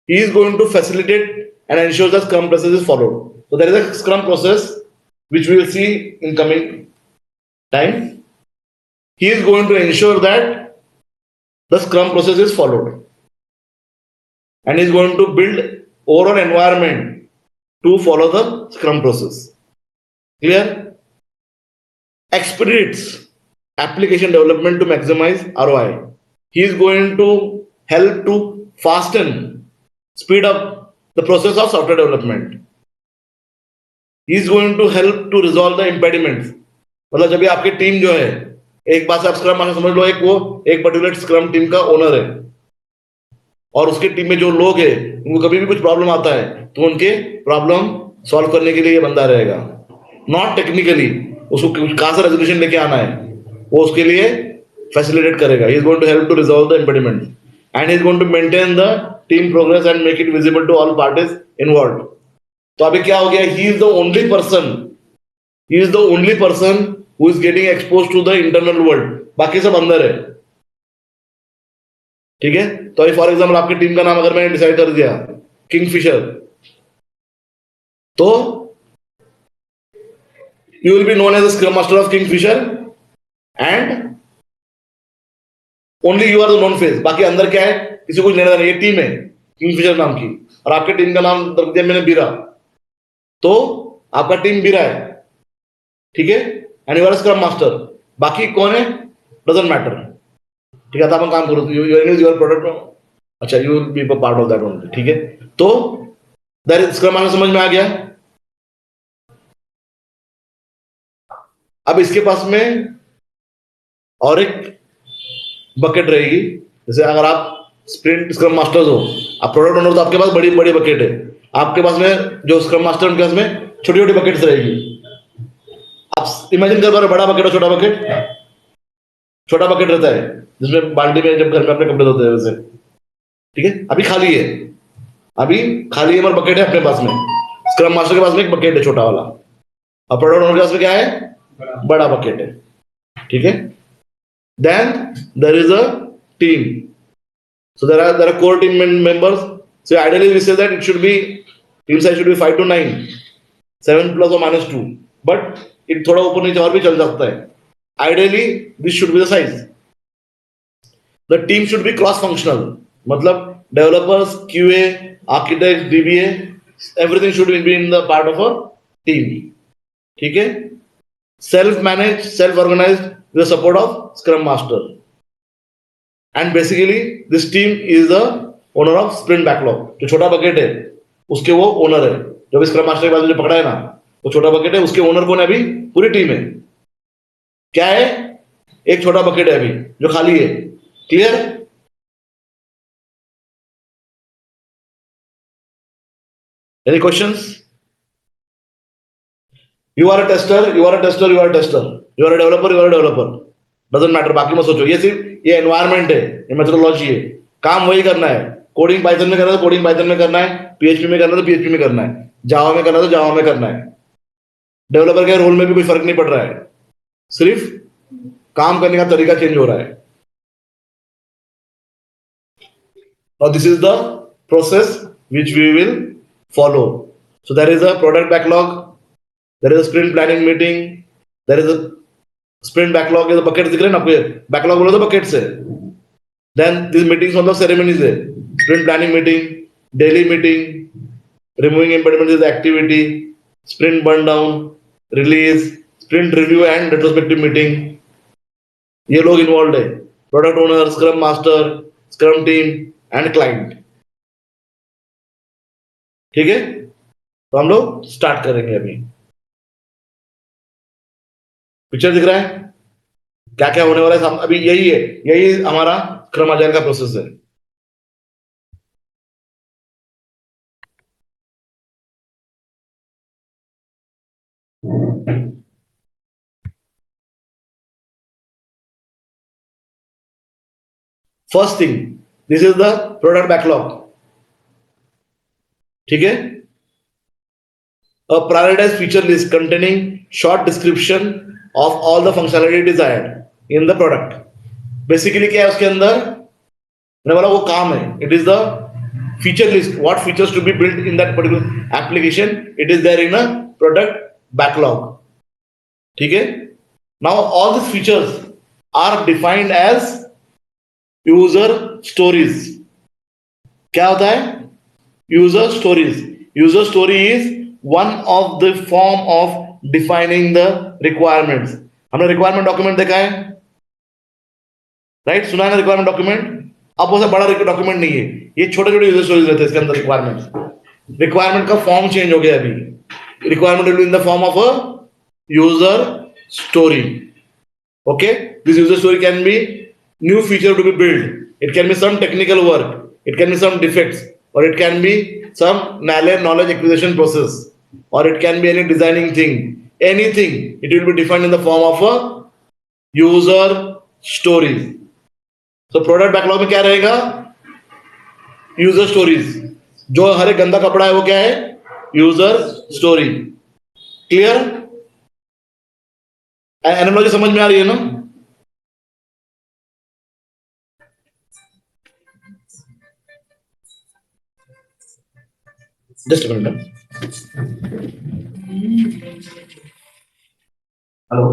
He is going to facilitate and ensure the Scrum process is followed. So there is a Scrum process which we will see in coming time. He is going to ensure that the Scrum process is followed, and he is going to build overall environment to follow the Scrum process. Clear? Expedites application development to maximize ROI. He is going to help to fasten, speed up the process of software development. He is going to help to resolve the impediments. मतलब जब भी आपकी टीम जो है, एक बात से आप स्क्रम मास्टर समझ लो, एक वो एक पर्टिकुलर स्क्रम टीम का ओनर है, और उसके टीम में जो लोग हैं उनको कभी भी कुछ प्रॉब्लम आता है तो उनके प्रॉब्लम सॉल्व करने के लिए ये बंदा रहेगा. नॉट टेक्निकली उसको कहां से रेजोल्यूशन लेके आना है वो उसके लिए फैसिलिटेट करेगा. He is going to help to resolve the impediment and he is going to maintain the team progress and make it visible to all parties involve. तो अभी क्या हो गया? He is the only person, he is the only person who is getting expose to the internal world. बाकी सब अंदर है. ठीक है? तो अभी फॉर एग्जाम्पल आपकी टीम का नाम अगर मैंने डिसाइड कर दिया किंगफिशर, तो you will be known as the scrum master of Kingfisher and only you are the known face. बाकी अंदर क्या है किसी को लेना नहीं. ये टीम है किंगफिशर नाम की, और आपके टीम का नाम रख दिया मैंने बीरा, तो आपका टीम बीरा है. ठीक है? And you are scrum master. बाकी कौन है डजंट मैटर. ठीक है? तो आप काम करो, योर प्रोडक्ट. अच्छा, you will be part of that only. ठीक है? तो दैट स्क्रम मास्टर समझ में आ गया. अब इसके पास में और एक बकेट रहेगी. जैसे अगर आप स्प्रिंट स्क्रम मास्टर्स हो, आप प्रोडक्ट ओनर, तो आपके पास बड़ी बड़ी बकेट है. आपके पास में जो स्क्रम मास्टर उनके पास में छोटी छोटी बकेट्स रहेगी. आप इमेजिन कर पा रहे हो, बड़ा बकेट और छोटा बकेट. छोटा बकेट रहता है जिसमें बाल्टी में जब घर में अपने कपड़े धोते हैं वैसे. ठीक है? अभी खाली है, अभी खाली है, मगर बकेट है अपने पास में. स्क्रम मास्टर के पास में एक बकेट है छोटा वाला, और प्रोडक्ट ओनर के पास में क्या है? बड़ा बकेट है. ठीक है? Then there is a team. So there are core team members. So ideally we say that it should be team size should be 5 to 9, 7 plus or minus 2. But it थोड़ा ऊपर नीचे और भी चल सकता है. Ideally this should be the size. The team should be cross functional. मतलब developers, QA, architects, DBA, everything should be in the part of a team. ठीक है? Self-managed, self-organized with the support of Scrum Master. And basically this team is the owner of sprint backlog. जो छोटा बकेट है उसके वो ओनर है. जो भी स्क्रम मास्टर के पास जो पकड़ा है ना, वो छोटा बकेट है, उसके ओनर कौन है? अभी पूरी टीम है. क्या है? एक छोटा बकेट है अभी जो खाली है. Clear? Any questions? You are a tester, you are a tester, you are a tester, you are a developer, you are a developer. Doesn't matter. बाकी मत सोचो. ये सिर्फ ये एनवायरनमेंट है, ये मेथोडोलॉजी है. काम वही करना है. कोडिंग पाइथन में करना है तो कोडिंग पाइथन में करना है, पीएचपी में करना है तो पीएचपी में करना है, जावा में करना है तो जावा में करना है. डेवलपर के रोल में भी कोई फर्क नहीं पड़ रहा है, सिर्फ काम करने का तरीका चेंज हो रहा है. और this is the process which we will follow. So there is a product backlog, there is a sprint planning meeting, there is a sprint backlog is a bucket. दिख रहे हैं ना आपको? बैकलॉग बोलो तो buckets है. Then these meetings मतलब ceremonies है. Sprint planning meeting, daily meeting, removing impediments is activity, sprint burn down, release, sprint review and retrospective meeting. ये लोग इन्वॉल्व है. Product owner, scrum master, scrum team and client. ठीक है? तो हम लोग स्टार्ट करेंगे. अभी पिक्चर दिख रहा है क्या क्या होने वाला है? अभी यही है, यही हमारा स्क्रम अजाइल का प्रोसेस है. First thing, this is the product backlog. Okay? A prioritized feature list containing short description of all the functionality desired in the product. Basically क्या है उसके अंदर मैंने बोला वो काम है. It is the feature list. What features to be built in that particular application? It is there in a product backlog. ठीक है? Now all these features are defined as user stories. क्या होता है? User stories. User story is one of the form of defining the requirements. हमने requirement document देखा है, राइट? सुना है ना रिक्वायरमेंट डॉक्यूमेंट. अब वो सब बड़ा डॉक्यूमेंट नहीं है, ये छोटे छोटे यूजर स्टोरीज रहते हैं इसके अंदर. रिक्वायरमेंट का फॉर्म चेंज हो गया अभी. Requirement will be in the form of a user story. Okay, this user story can be new feature to be built. It can be some technical work. It can be some defects, or it can be some knowledge acquisition process, or it can be any designing thing. Anything, it will be defined in the form of a user story. So product backlog में क्या रहेगा? User stories. जो हर एक गंदा कपड़ा है वो क्या है? User story. Clear? एनालॉजी समझ में आ रही है ना? Just a minute. Hello.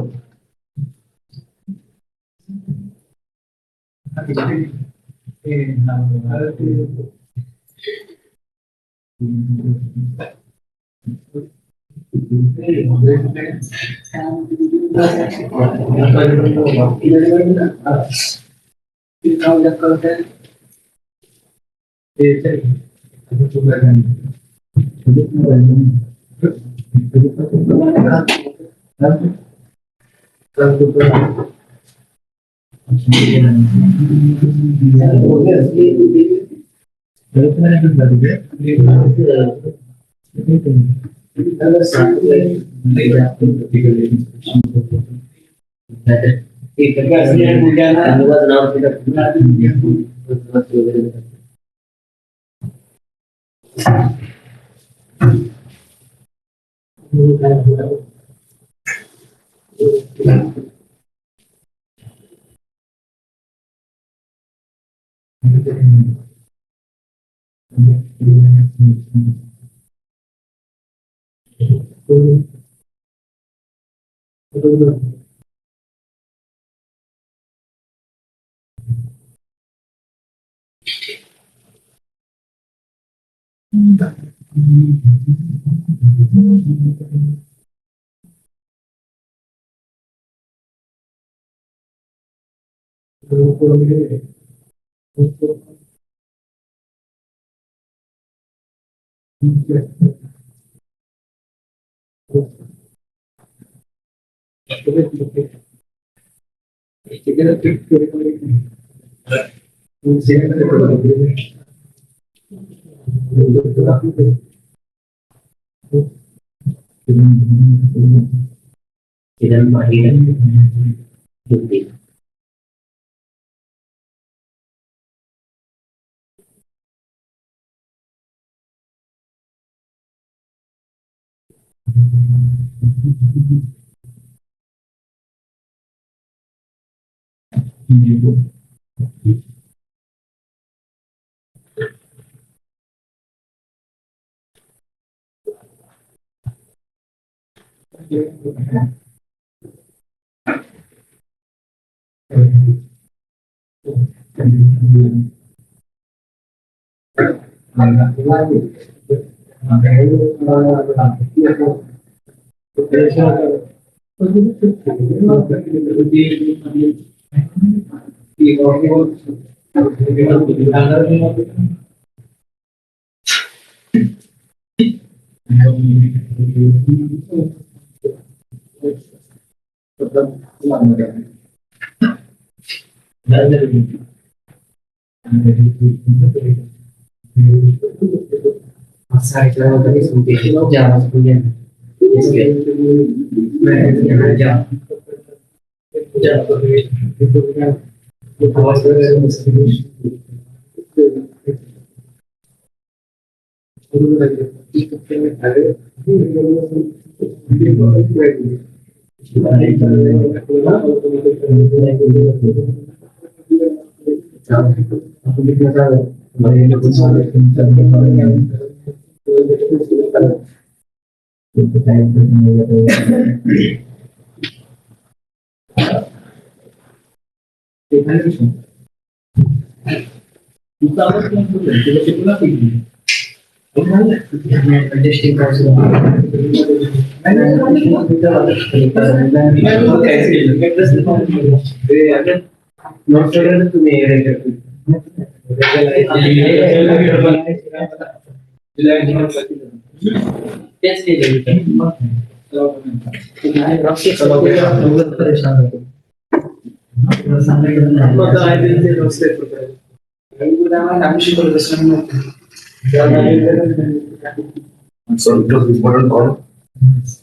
So it was important call.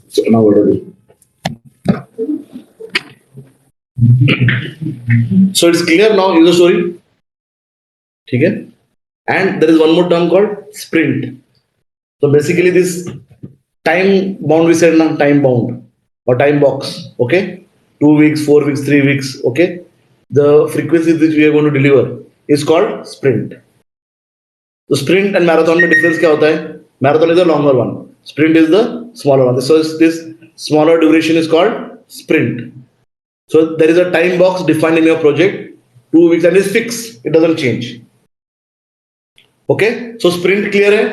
So now what do we do? So it's clear now, user story. Okay? And there is one more term called sprint. So basically this time bound, we said now, time bound or time box. Okay? 2 weeks, 4 weeks, 3 weeks. Okay? The frequency which we are going to deliver is called sprint. So sprint and marathon में difference क्या होता है? Marathon is the longer one. Sprint is the smaller one. So this smaller duration is called sprint. So there is a time box defined in your project, 2 weeks, and it's fixed. It doesn't change. Okay? So sprint clear है?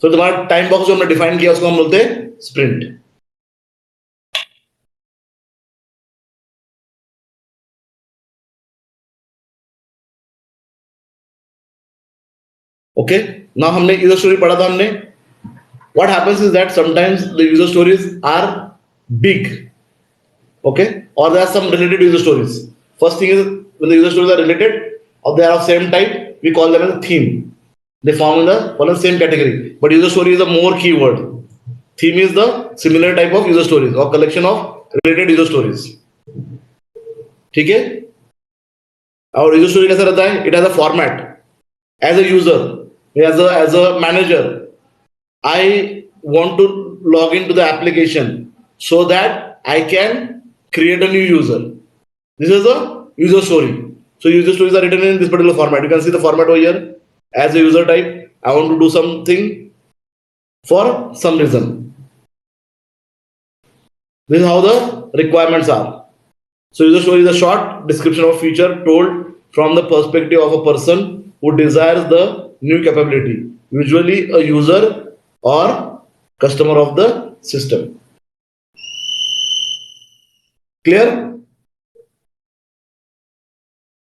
So तुम्हारा time box जो हमने define किया उसको हम बोलते हैं sprint. Okay? Now हमने user story पढ़ा था हमने. What happens is that sometimes the user stories are big. Okay? Or there are some related user stories. First thing is when the user stories are related or they are of same type, we call them as a theme. They form in the same category. But user story is a more keyword. Theme is the similar type of user stories or collection of related user stories. ठीक है? और user story कैसा रहता है? It has a format. As a user, as a manager, I want to log into the application so that I can create a new user. This is a user story. So user stories are written in this particular format. You can see the format over here. As a user type, I want to do something for some reason. This is how the requirements are. So user story is a short description of feature told from the perspective of a person who desires the new capability, usually a user or customer of the system. Clear?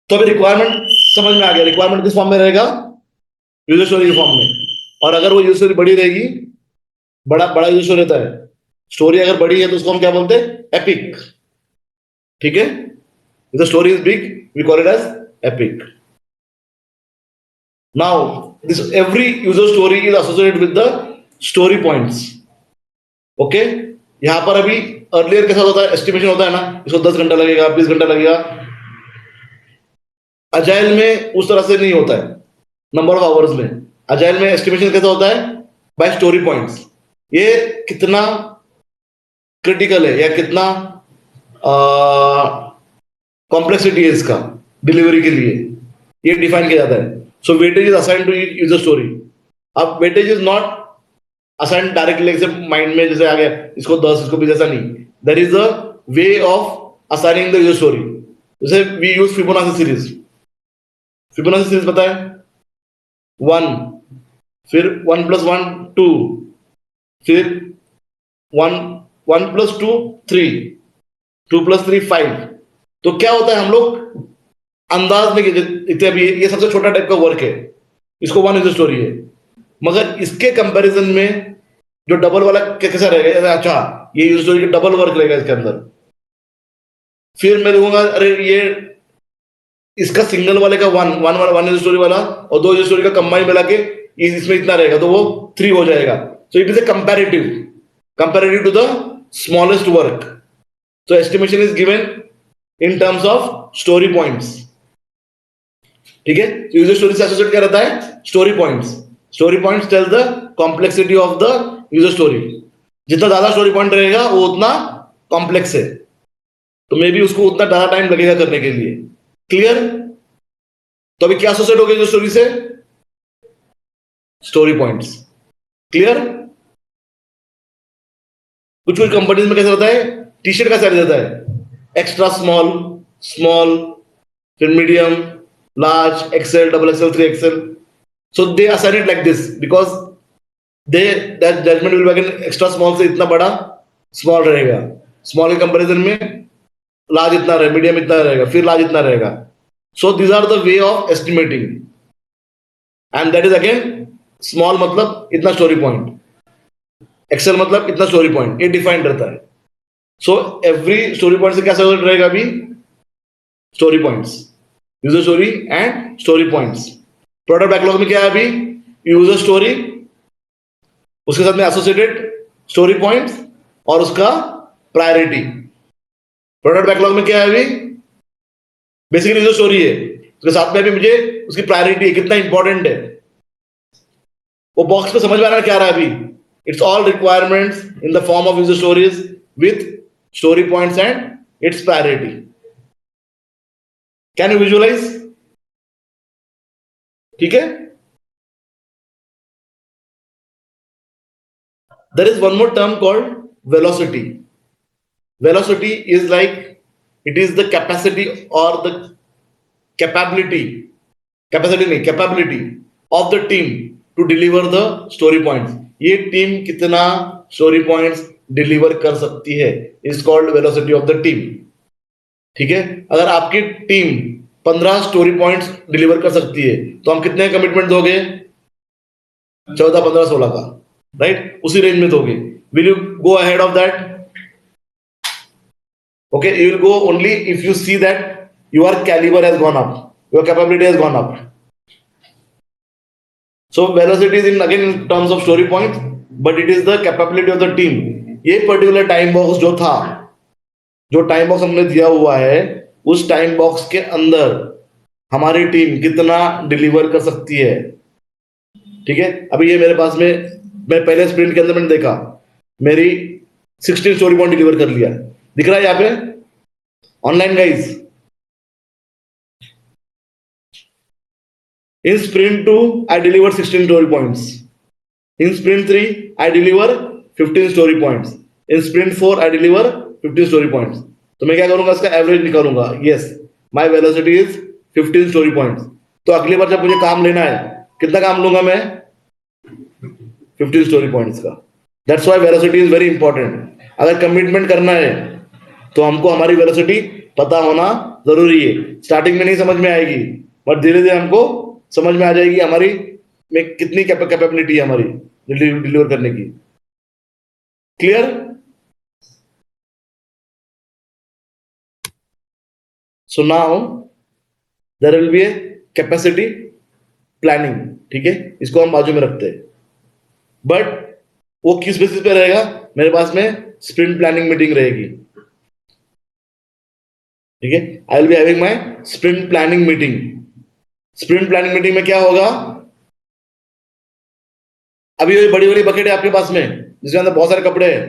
तो अभी रिक्वायरमेंट समझ में आ गया. रिक्वायरमेंट किस फॉर्म में रहेगा? यूजर स्टोरी के फॉर्म में. और अगर वो यूजर स्टोरी बड़ी रहेगी, बड़ा यूजर स्टोरी रहता है. स्टोरी अगर बड़ी है तो उसको हम क्या बोलते हैं? एपिक. ठीक है? If the story is big, we call it as epic. Now, every user story is associated with the story points. Okay? यहाँ पर अभी अर्लियर कैसा होता है? एस्टिमेशन होता है ना, इसको 10 घंटा लगेगा, 20 घंटा लगेगा. अजाइल में उस तरह से नहीं होता है. नंबर ऑफ आवर्स में अजाइल में एस्टिमेशन कैसा होता है? Bye story points. ये कितना क्रिटिकल है या कितना कॉम्प्लेक्सिटी है इसका डिलीवरी के लिए, ये डिफाइन किया जाता है. So weightage is assign to user story. अब weightage is not assign directly जैसे माइंड में जैसे आ गया इसको 10 इसको 20 ऐसा नहीं. There is a way of assigning the user story. जैसे we use Fibonacci series. Fibonacci series पता है? 1, फिर 1 + 1 2, फिर 1 + 2 3, 2 + 3 5. तो क्या होता है, हम लोग अंदाज में इतने अभी ये सबसे छोटा टाइप का वर्क है, इसको 1 यूजर स्टोरी है. मगर इसके कंपैरिजन में जो डबल वाला कैसा रहेगा? अच्छा, ये यूजर स्टोरी का डबल वर्क रहेगा इसके अंदर. फिर मैं देखूंगा अरे ये इसका सिंगल वाले का 1 यूजर स्टोरी वाला और 2 यूजर स्टोरी का कंबाइन मिला के इसमें इतना रहेगा तो वो 3 हो जाएगा. So it is a comparative to the smallest work. So estimation is given in terms of story points. ठीक है, यूजर स्टोरी से एसोसिएट क्या रहता है, story points. Story points tell the complexity of the user story. जितना ज्यादा स्टोरी पॉइंट रहेगा वो उतना कॉम्प्लेक्स है, तो मे बी उसको उतना ज्यादा टाइम लगेगा करने के लिए। क्लियर? तो अभी क्या एसोसिएट हो गया यूजर स्टोरी से, स्टोरी पॉइंट्स। क्लियर? कुछ कुछ कंपनीज में कैसा होता है, टी शर्ट का साइज रहता है एक्स्ट्रा स्मॉल, स्मॉल, फिर medium, large, XL, double XL, 3XL। So they assign it like this because they that judgement will be extra small से इतना बड़ा स्मॉल रहेगा, स्मॉल के कंपैरिजन में लार्ज इतना रहेगा, मीडियम इतना रहेगा, फिर लार्ज इतना रहेगा। So these are the way of estimating, and that is again small मतलब इतना स्टोरी पॉइंट, एक्सेल मतलब इतना स्टोरी पॉइंट, ये डिफाइंड रहता है। सो एवरी स्टोरी पॉइंट से क्या एसोसिएट रहेगा अभी, story points, user story and story points. Product backlog में क्या है अभी, यूजर स्टोरी, उसके साथ में एसोसिएटेड स्टोरी पॉइंट्स और उसका प्रायोरिटी। प्रोडक्ट बैकलॉग में क्या है अभी, बेसिकली यूजर स्टोरी है, उसके साथ में अभी मुझे उसकी प्रायोरिटी है, कितना इंपॉर्टेंट है। वो बॉक्स पे समझ में आ रहा है क्या आ रहा है अभी, it's all requirements in the form of user stories with story points and it's priority. Can you visualise? ठीक है। There is one more term called velocity. Velocity is like, it is the capacity or the capability of the team to deliver the story points. ये टीम कितना स्टोरी पॉइंट्स डिलीवर कर सकती है is called velocity of the team. ठीक है, अगर आपकी टीम 15 स्टोरी पॉइंट्स डिलीवर कर सकती है तो हम कितने कमिटमेंट दोगे, 14, 15, 16 का, राइट? उसी रेंज में दोगे। Will you go ahead of that? Okay, you will go only if you see that your caliber has gone up, your capability has gone up. So velocity is in again in terms of story points, but it is the capability of the team. ये पर्टिकुलर टाइम बॉक्स जो था, जो टाइम बॉक्स हमने दिया हुआ है, उस टाइम बॉक्स के अंदर हमारी टीम कितना डिलीवर कर सकती है। ठीक है, अभी ये मेरे पास में, मैं पहले स्प्रिंट के अंदर मैंने देखा मेरी 16 स्टोरी पॉइंट डिलीवर कर लिया, दिख रहा है यहाँ पे online guys. In sprint 2, I deliver 16 story points. In sprint 3, I deliver 15 story points. In sprint 4, I deliver 15 story points. तो मैं क्या करूंगा, इसका एवरेज निकालूंगा। Yes, my velocity is 15 story points. तो अगली बार जब मुझे काम लेना है, कितना काम लूंगा मैं, 15 story points का। That's why velocity is very important. अगर कमिटमेंट करना है तो हमको हमारी वेलोसिटी पता होना जरूरी है। स्टार्टिंग में नहीं समझ में आएगी, बट धीरे धीरे हमको समझ में आ जाएगी हमारी में कितनी कैपेबिलिटी है हमारी डिलीवर करने की। Clear? So now there will be a capacity planning. ठीक है, इसको हम बाजू में रखते हैं, बट वो किस बेसिस पे रहेगा, मेरे पास में स्प्रिंट प्लानिंग मीटिंग रहेगी। ठीक है, I will be having my sprint planning meeting. Sprint planning meeting में क्या होगा, अभी ये बड़ी बड़ी बकेट है आपके पास में जिसके अंदर बहुत सारे कपड़े हैं।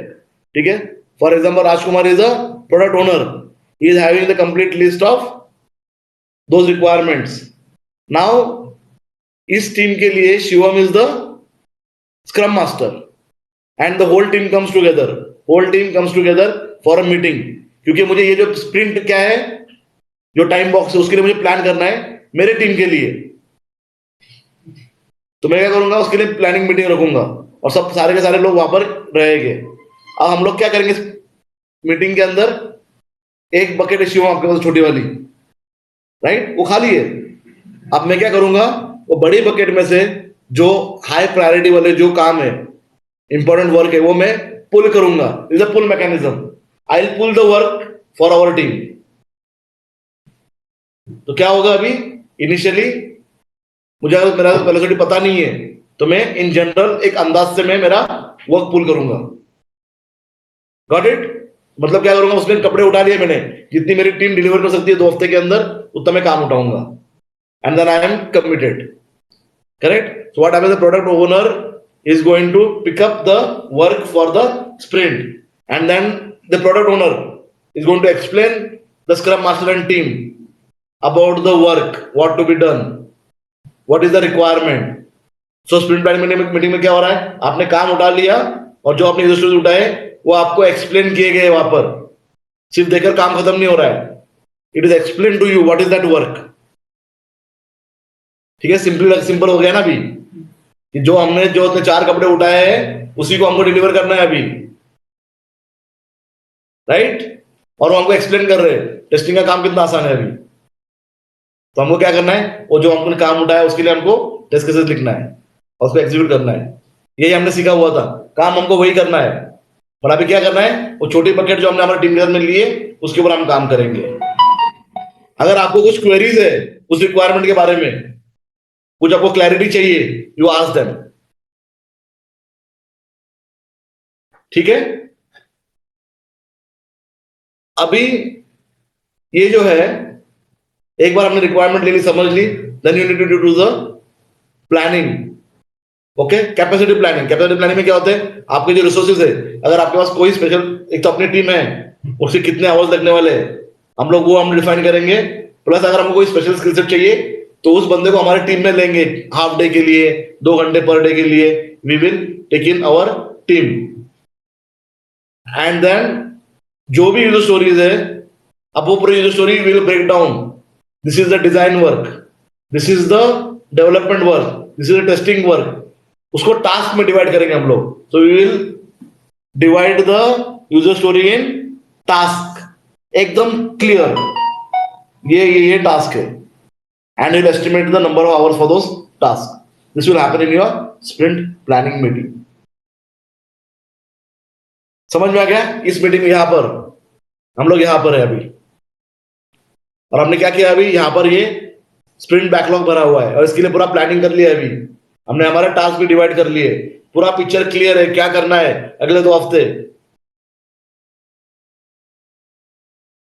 ठीक है, for example Rajkumar is a product owner, he is having the complete list of those requirements. Now इस टीम के लिए Shivam is the scrum master and the whole team comes together for a meeting, क्योंकि मुझे ये जो स्प्रिंट क्या है, जो टाइम बॉक्स है, उसके लिए मुझे प्लान करना है मेरे टीम के लिए। तो मैं क्या करूंगा, उसके लिए प्लानिंग मीटिंग रखूंगा और सब सारे के सारे लोग वहां पर रहेंगे। अब हम लोग क्या करेंगे, मीटिंग के अंदर एक बकेट है शिवम आपके पास छोटी वाली, राइट, वो खाली है। अब मैं क्या करूंगा, वो बड़ी बकेट में से जो हाई प्रायोरिटी वाले जो काम है, इंपॉर्टेंट वर्क है, वो मैं पुल करूंगा। Is a pull mechanism, I will pull the work for our team. तो क्या होगा, अभी इनिशियली मुझे अगर मेरा वेलोसिटी पता नहीं है तो मैं इन जनरल एक अंदाज से मैं मेरा वर्क पुल करूंगा। Got it? मतलब क्या करूंगा, उसमें कपड़े उठा लिए मैंने, जितनी मेरी टीम डिलीवर कर सकती है 2 हफ्ते के अंदर उतना मैं काम उठाऊंगा। and then I am committed. Correct? So what happens? The product owner is going to pick up the work for the sprint, and then the product owner is going to explain the Scrum Master and team about the work, what to be done, what is the requirement. So sprint planning meeting में क्या हो रहा है? आपने काम उठा लिया और जो आपने यूजर्स उठाए वो आपको एक्सप्लेन किए गए वहां पर. सिर्फ देखकर काम खत्म नहीं हो रहा है. It is explain to you what is that work. ठीक है, सिंपल हो गया ना अभी कि जो हमने 4 कपड़े उठाए हैं उसी को हमको डिलीवर करना है अभी, राइट? और वो हमको एक्सप्लेन कर रहे हैं टेस्टिंग का काम कितना आसान है अभी. तो हमको क्या करना है? वो जो हमने काम उठाया उसके लिए हमको टेस्ट केसेस लिखना है और उसको एग्जीक्यूट करना है. यही हमने सीखा हुआ था. काम हमको वही करना है, पर अभी क्या करना है? वो छोटी बकेट जो हमने हमारे टीम के साथ में लिए उसके ऊपर हम काम करेंगे. अगर आपको कुछ क्वेरीज है उस रिक्वायरमेंट के बारे में, कुछ आपको क्लैरिटी चाहिए, यू आस्क देम. ठीक है? अभी ये जो है, एक बार हमने रिक्वायरमेंट ले ली, समझ ली, then you need to do the planning. Okay, capacity planning में क्या होता है? आपके जो रिसोर्सेज है, अगर आपके पास कोई स्पेशल, एक तो अपनी टीम है, उससे कितने आवर्स लगने वाले हैं हम लोग वो हम डिफाइन करेंगे. प्लस अगर हमको कोई स्पेशल स्किल सेट चाहिए तो उस बंदे को हमारे टीम में लेंगे हाफ डे के लिए, 2 घंटे पर डे के लिए. We will take in our team. And then जो भी यूजर स्टोरीज है, अब वो पूरी user story will break down. This is the design work, this is the development work, this is the testing work. उसको टास्क में डिवाइड करेंगे हम लोग. So we will divide the user story in task, एकदम क्लियर. ये टास्क है, and will estimate the number of hours for those task. This will happen in your sprint planning meeting. समझ में आ गया? इस मीटिंग में यहां पर हम लोग यहां पर है अभी, और हमने क्या किया? अभी यहां पर ये स्प्रिंट बैकलॉग भरा हुआ है और इसके लिए पूरा प्लानिंग कर लिया. अभी हमने हमारे टास्क भी डिवाइड कर लिए, पूरा पिक्चर क्लियर है क्या करना है अगले 2 हफ्ते.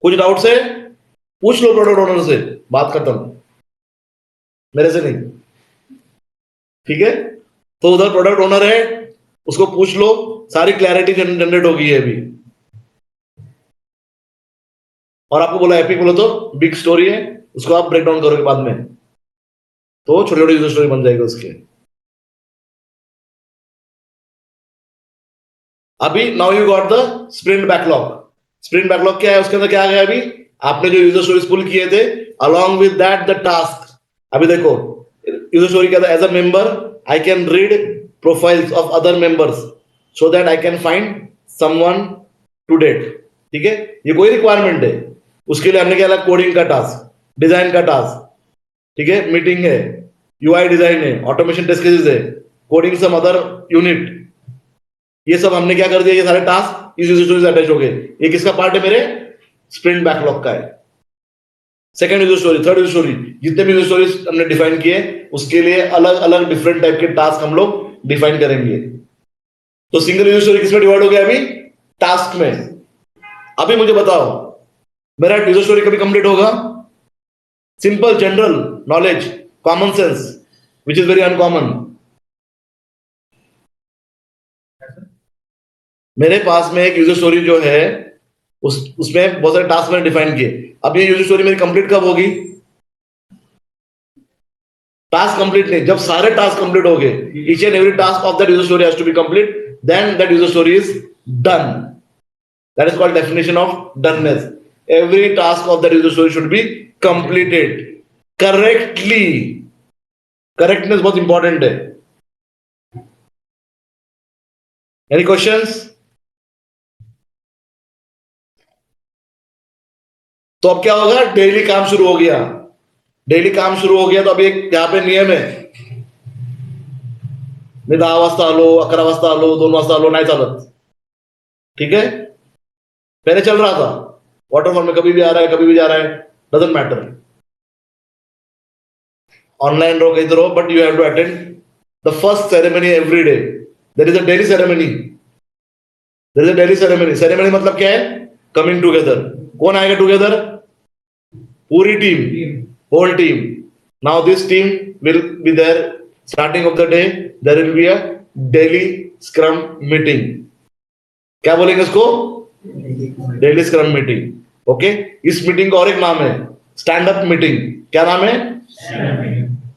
कुछ डाउट है? पूछ लो प्रोडक्ट ओनर से, बात खत्म, मेरे से नहीं. ठीक है? तो उधर प्रोडक्ट ओनर है, उसको पूछ लो, सारी क्लैरिटी जनरेट होगी है अभी. और आपको बोला एपिक बोलो तो बिग स्टोरी है, उसको आप ब्रेक डाउन करोगे बाद में, तो छोटी छोटी यूजर स्टोरी बन जाएगी उसके. अभी now you got the sprint backlog. Sprint backlog क्या है? उसके अंदर क्या आ गया? अभी आपने जो यूजर स्टोरीज पुल किए थे, along with that the task. अभी देखो यूजर स्टोरी क्या था? As a member I can read profiles of other members so that I can find someone to date. ठीक है? ये कोई रिक्वायरमेंट है. उसके लिए हमने क्या लगा? कोडिंग का टास्क, डिजाइन का टास्क. ठीक है? मीटिंग है, यूआई डिजाइन है, ऑटोमेशन टेस्ट केसेस है, कोडिंग सम अदर यूनिट. ये सब हमने क्या कर दिया? ये सारे टास्क इस यूजर स्टोरी से अटैच हो गए. ये किसका पार्ट है? मेरे स्प्रिंट बैकलॉग का है. Second user story, third user story, जितने भी यूजर स्टोरीज हमने डिफाइन किए उसके लिए अलग अलग डिफरेंट टाइप के टास्क हम लोग डिफाइन करेंगे. तो सिंगल यूजर स्टोरी किसमें डिवाइड हो गया? अभी टास्क में. अभी मुझे बताओ, मेरा यूजर स्टोरी कभी कंप्लीट होगा? Simple general knowledge, common sense, which is very uncommon. मेरे पास में एक यूजर स्टोरी जो है उसमें बहुत सारे टास्क मैंने डिफाइन किए. अब ये यूजर स्टोरी मेरी कंप्लीट कब होगी? टास्क कंप्लीट नहीं, जब सारे टास्क कंप्लीट हो गए, each and every task of that user story has to be complete, then that user story is done. That is called definition of doneness. Every task of that user story should be completed correctly. Correctness बहुत इंपॉर्टेंट है. Any questions? तो अब क्या होगा? डेली काम शुरू हो गया. डेली काम शुरू हो गया तो अब एक यहाँ पे नियम है, मी 10 वाजता आलो, 11 वाजता आलो, 2 वाजता आलो, नाही चालत. ठीक है? पहले चल रहा था वाटरफॉल में, कभी भी आ रहा है, कभी भी जा रहा है, डजंट मैटर. ऑनलाइन रहो, कहीं तो रहो, but you have to attend the first ceremony every day. There is a daily ceremony. There is a daily ceremony. Ceremony मतलब क्या है? Coming together. कौन आएगा टुगेदर? पूरी team, whole team. Now this team will be there. Starting of the day, there will be a daily scrum meeting. क्या बोलेंगे इसको? Daily scrum meeting. ओके, इस मीटिंग का और एक नाम है स्टैंड अप मीटिंग. क्या नाम है?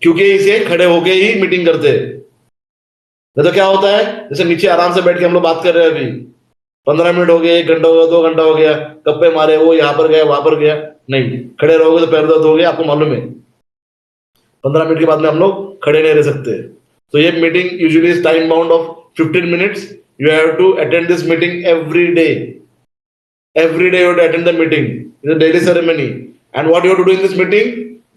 क्योंकि इसे खड़े होके ही मीटिंग करते हैं. नहीं तो क्या होता है, जैसे नीचे आराम से बैठ के हम लोग बात कर रहे हैं अभी, 15 मिनट हो गए, 1 घंटा हो गया, 2 घंटा हो गया, गप्पे मारे, वो यहाँ पर गया वहां पर गया. नहीं, खड़े रहोगे तो पैर दर्द हो गया, आपको मालूम है. 15 मिनट के बाद में हम लोग खड़े नहीं रह सकते. तो ये meeting usually is time bound of 15 minutes. You have to attend this meeting every day. Every day you have to attend the meeting. It's a daily ceremony. And what you have to do in this meeting?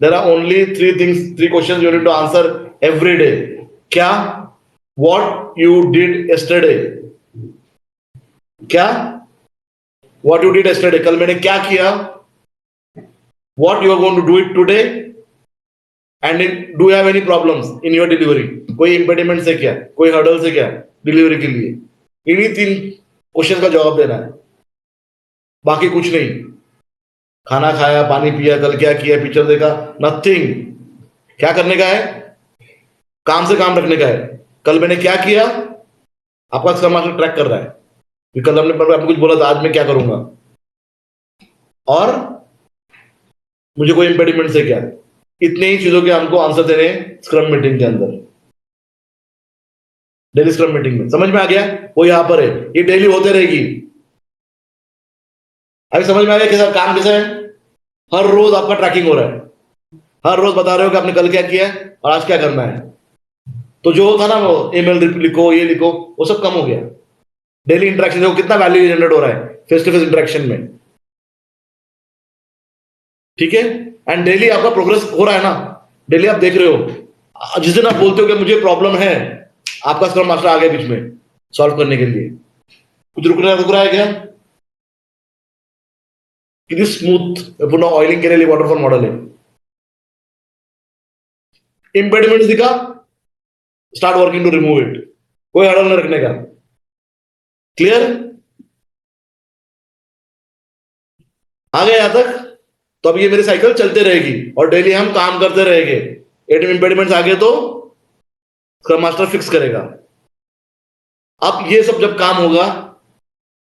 There are only 3 things, 3 questions you need to answer every day. क्या? What you did yesterday. क्या? What you did yesterday. कल मैंने क्या किया? What you are going to do it today? And do you have any problems in your delivery? कोई impediment से क्या? कोई hurdle से क्या? डिलीवरी के लिए. इन्हीं 3 क्वेश्चन का जवाब देना है, बाकी कुछ नहीं. खाना खाया, पानी पिया, कल क्या किया, पिक्चर देखा, नथिंग. क्या करने का है? काम से काम रखने का है. कल मैंने क्या किया, आपका स्क्रम मास्टर ट्रैक कर रहा है कि कल आपने कुछ बोला था, आज मैं क्या करूंगा, और मुझे कोई इंपेडिमेंट से क्या. इतने ही चीजों के हमको आंसर देने हैं स्क्रम मीटिंग के अंदर, डेली स्क्रम मीटिंग में. समझ में आ गया? वो यहां पर है, ये डेली होते रहेगी. अभी समझ में आ गया कैसा काम कैसा है? हर रोज आपका ट्रैकिंग हो रहा है, हर रोज बता रहे हो कि आपने कल क्या किया और आज क्या करना है. तो जो था ना वो ईमेल लिखो, ये लिखो, वो सब कम हो गया. डेली इंटरेक्शन देखो कितना वैल्यू जनरेट हो रहा है फेस टू फेस इंटरेक्शन में. ठीक है? एंड डेली आपका प्रोग्रेस हो रहा है ना, डेली आप देख रहे हो. जिस दिन आप बोलते हो कि मुझे प्रॉब्लम है, आपका स्क्रम मास्टर आ गया बीच में सॉल्व करने के लिए. कुछ रुक रहा है क्या? कितनी स्मूथ पूर्ण ऑयलिंग के लिए वाटरफॉल मॉडल है. इंपेडिमेंट दिखा, start working to remove it. कोई हड़ल न रखने का. क्लियर? आ गया यहां तक? तो अब ये मेरी साइकिल चलते रहेगी और डेली हम काम करते रहेंगे. एटम इंपेडिमेंट्स आ गए तो स्क्रम मास्टर फिक्स करेगा. अब ये सब जब काम होगा,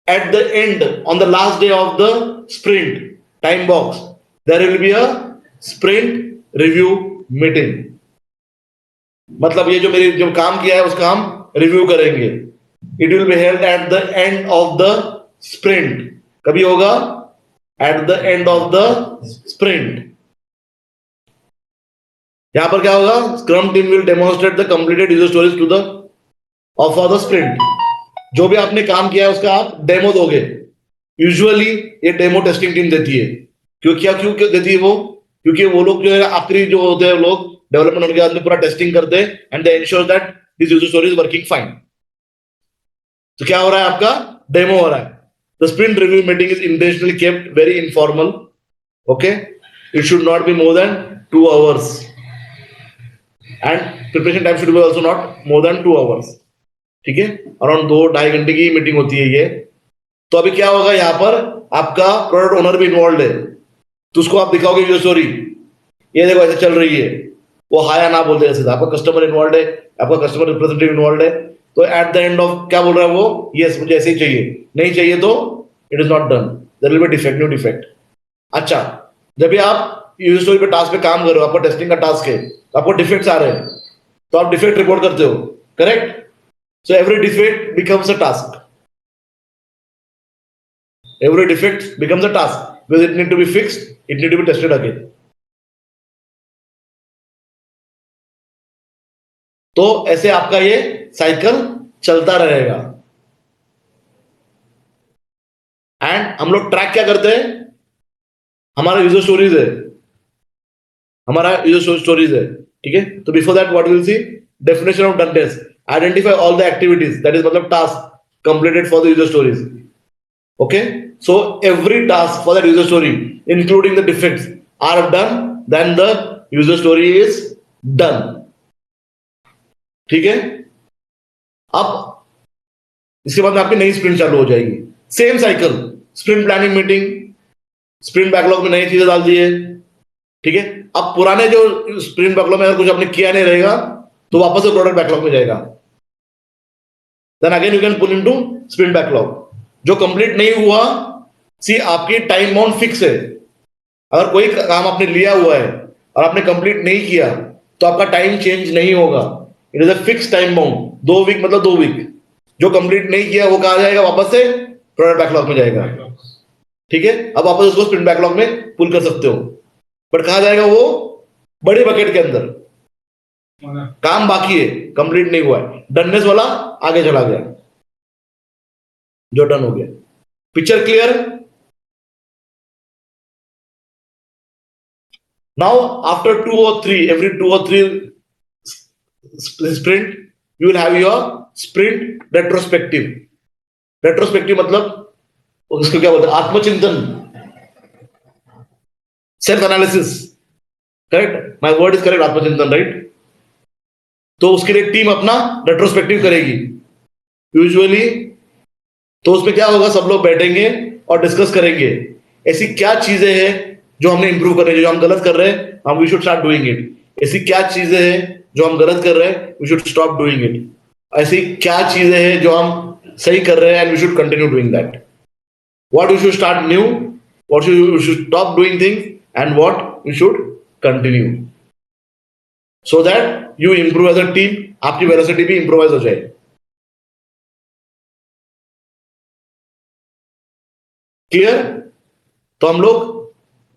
at the end, on the last day of the sprint time box, there will be a sprint review meeting. मतलब ये जो मेरी जो काम किया है उसका हम रिव्यू करेंगे. It will be held at the end of the sprint. कभी होगा? At the end of the sprint. यहां पर क्या होगा? Scrum team will demonstrate the completed user stories to the of the sprint. जो भी आपने काम किया है उसका आप डेमो दोगे. यूजुअली ये डेमो टेस्टिंग टीम देती है. क्यों देती है वो? क्योंकि वो लोग जो है आखिरी जो होते हैं लोग डेवलपमेंट होने के बाद में पूरा टेस्टिंग करते हैं and they ensure that this user story is working fine. तो क्या हो रहा है? आपका डेमो हो रहा है. The sprint review meeting is intentionally kept very informal. Okay, it should not be more than 2 hours and preparation time should be also not more than 2 hours. ठीक है, अराउंड 2-2.5 घंटे की मीटिंग होती है ये. तो अभी क्या होगा, यहां पर आपका प्रोडक्ट ओनर भी इन्वॉल्व है, तो उसको आप दिखाओगे यूजर स्टोरी, ये देखो ऐसे चल रही है. वो हाँ या ना बोल दे. ऐसे आपका कस्टमर इन्वॉल्व है, आपका कस्टमर रिप्रेजेंटेटिव इन्वॉल्व है. तो एट द एंड ऑफ क्या बोल रहा है वो? यस, मुझे ऐसे ही चाहिए. नहीं चाहिए तो it is not done, there will be defect, new defect. अच्छा, जब भी आप यूजर स्टोरी पे टास्क पे काम कर रहे हो, आपका टेस्टिंग का टास्क है, तो आपको डिफेक्ट्स आ रहे हैं, तो आप डिफेक्ट रिपोर्ट करते हो. Correct? So every defect becomes a task. Every defect becomes a task because it need to be fixed, it need to be tested again. तो ऐसे आपका ये साइकिल चलता रहेगा. एंड हम लोग ट्रैक क्या करते हैं? हमारा यूजर स्टोरीज है, हमारा यूजर स्टोरीज है. ठीक है, तो before that what will see? Definition of done test. Identify all the activities, that is मतलब task completed for the user stories. Okay, so every task for that user story including the defects are done, then the user story is done. ठीक है? अब इसके बाद में आपकी नई स्प्रिंट चालू हो जाएगी. Same cycle, sprint planning meeting, sprint backlog में नई चीजें डाल दिए. ठीक है, अब पुराने जो स्प्रिंट बैकलॉग में अगर कुछ आपने किया नहीं रहेगा तो वापस से प्रोडक्ट बैकलॉग में जाएगा. Then again you can pull into sprint backlog. जो कंप्लीट नहीं हुआ, सी आपकी टाइम बाउंड फिक्स है. अगर कोई काम आपने लिया हुआ है और आपने कंप्लीट नहीं किया तो आपका टाइम चेंज नहीं होगा. It is a fix time bound. 2 week मतलब 2 वीक. जो कंप्लीट नहीं किया वो कहा जाएगा, वापस से प्रोडक्ट बैकलॉग में जाएगा. ठीक है, अब वापस उसको स्प्रिंट बैकलॉग में पुल कर सकते हो, बट कहा जाएगा वो बड़े बकेट के अंदर. काम बाकी है, कंप्लीट नहीं हुआ है, डननेस वाला आगे चला गया, जो डन हो गया. Picture clear? Now after 2 or 3, every 2 or 3 sprint you will have your sprint retrospective. Retrospective मतलब उसको क्या बोलते हैं, आत्मचिंतन, self analysis. Correct, my word is correct, आत्मचिंतन, राइट. तो उसके लिए टीम अपना रेट्रोस्पेक्टिव करेगी यूजुअली. तो उसमें क्या होगा, सब लोग बैठेंगे और डिस्कस करेंगे ऐसी क्या चीजें हैं जो हमने इंप्रूव करनी है, जो हम गलत कर रहे हैं, हम we should start doing it. ऐसी क्या चीजें हैं जो हम गलत कर रहे हैं, we should stop doing it. ऐसी क्या चीजें हैं जो हम सही कर रहे हैं and we should continue doing that. What we should start new, what we should stop doing things and what we should continue, so that you improve as a team. आपकी वेलोसिटी भी इंप्रोवाइज हो जाए. क्लियर? तो हम लोग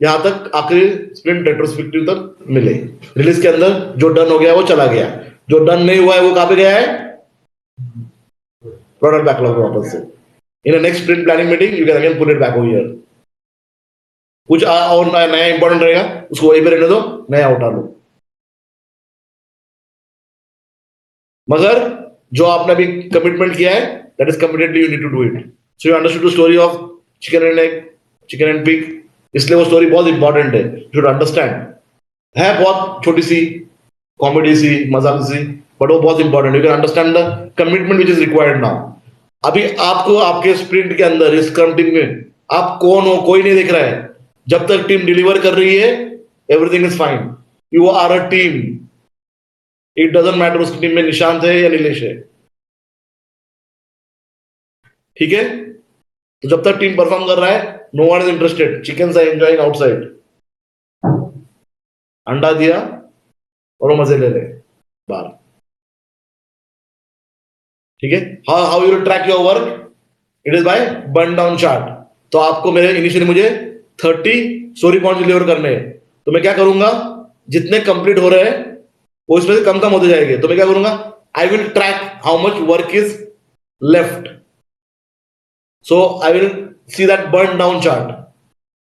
यहां तक आखिरी स्प्रिंट रेट्रोस्पेक्टिव तक मिले. रिलीज के अंदर जो डन हो गया वो चला गया, जो डन नहीं हुआ है वो कहां पे गया है, प्रोडक्ट बैकलॉग में वापस से. In a next sprint planning meeting you can again put it back over here. कुछ और नया इंपॉर्टेंट रहेगा उसको वहीं पे रहने दो, नया उठा लो. मगर जो आपने अभी कमिटमेंट किया है, that is committedly you need to do it. So you understood the story of chicken and egg, chicken and pig. इसलिए वो स्टोरी बहुत इंपॉर्टेंट है, शुड अंडरस्टैंड. है बहुत छोटी सी, कॉमेडी सी, मजाक सी, बट वो बहुत important. You can understand the commitment which is required now. अभी आपको आपके स्प्रिंट के अंदर इस स्क्रम टीम में आप कौन हो कोई नहीं दिख रहा है. जब तक टीम डिलीवर कर रही है everything is fine. You are a team. It doesn't matter उसकी टीम में निशांत है या नीलेश है. ठीक है, तो जब तक टीम परफॉर्म कर रहा है, no one is interested. Chicken are enjoying outside. अंडा दिया और वो मजे ले रहे बाहर. ठीक है, how you track your work, it is by burn down chart. तो आपको मेरे इनिशियली मुझे 30 स्टोरी पॉइंट डिलीवर करने हैं. तो मैं क्या करूंगा, जितने कंप्लीट हो रहे हैं वो इसमें से कम कम होते जाएंगे. तो मैं क्या करूंगा, I will track how much work is left. So I will see that burn down chart.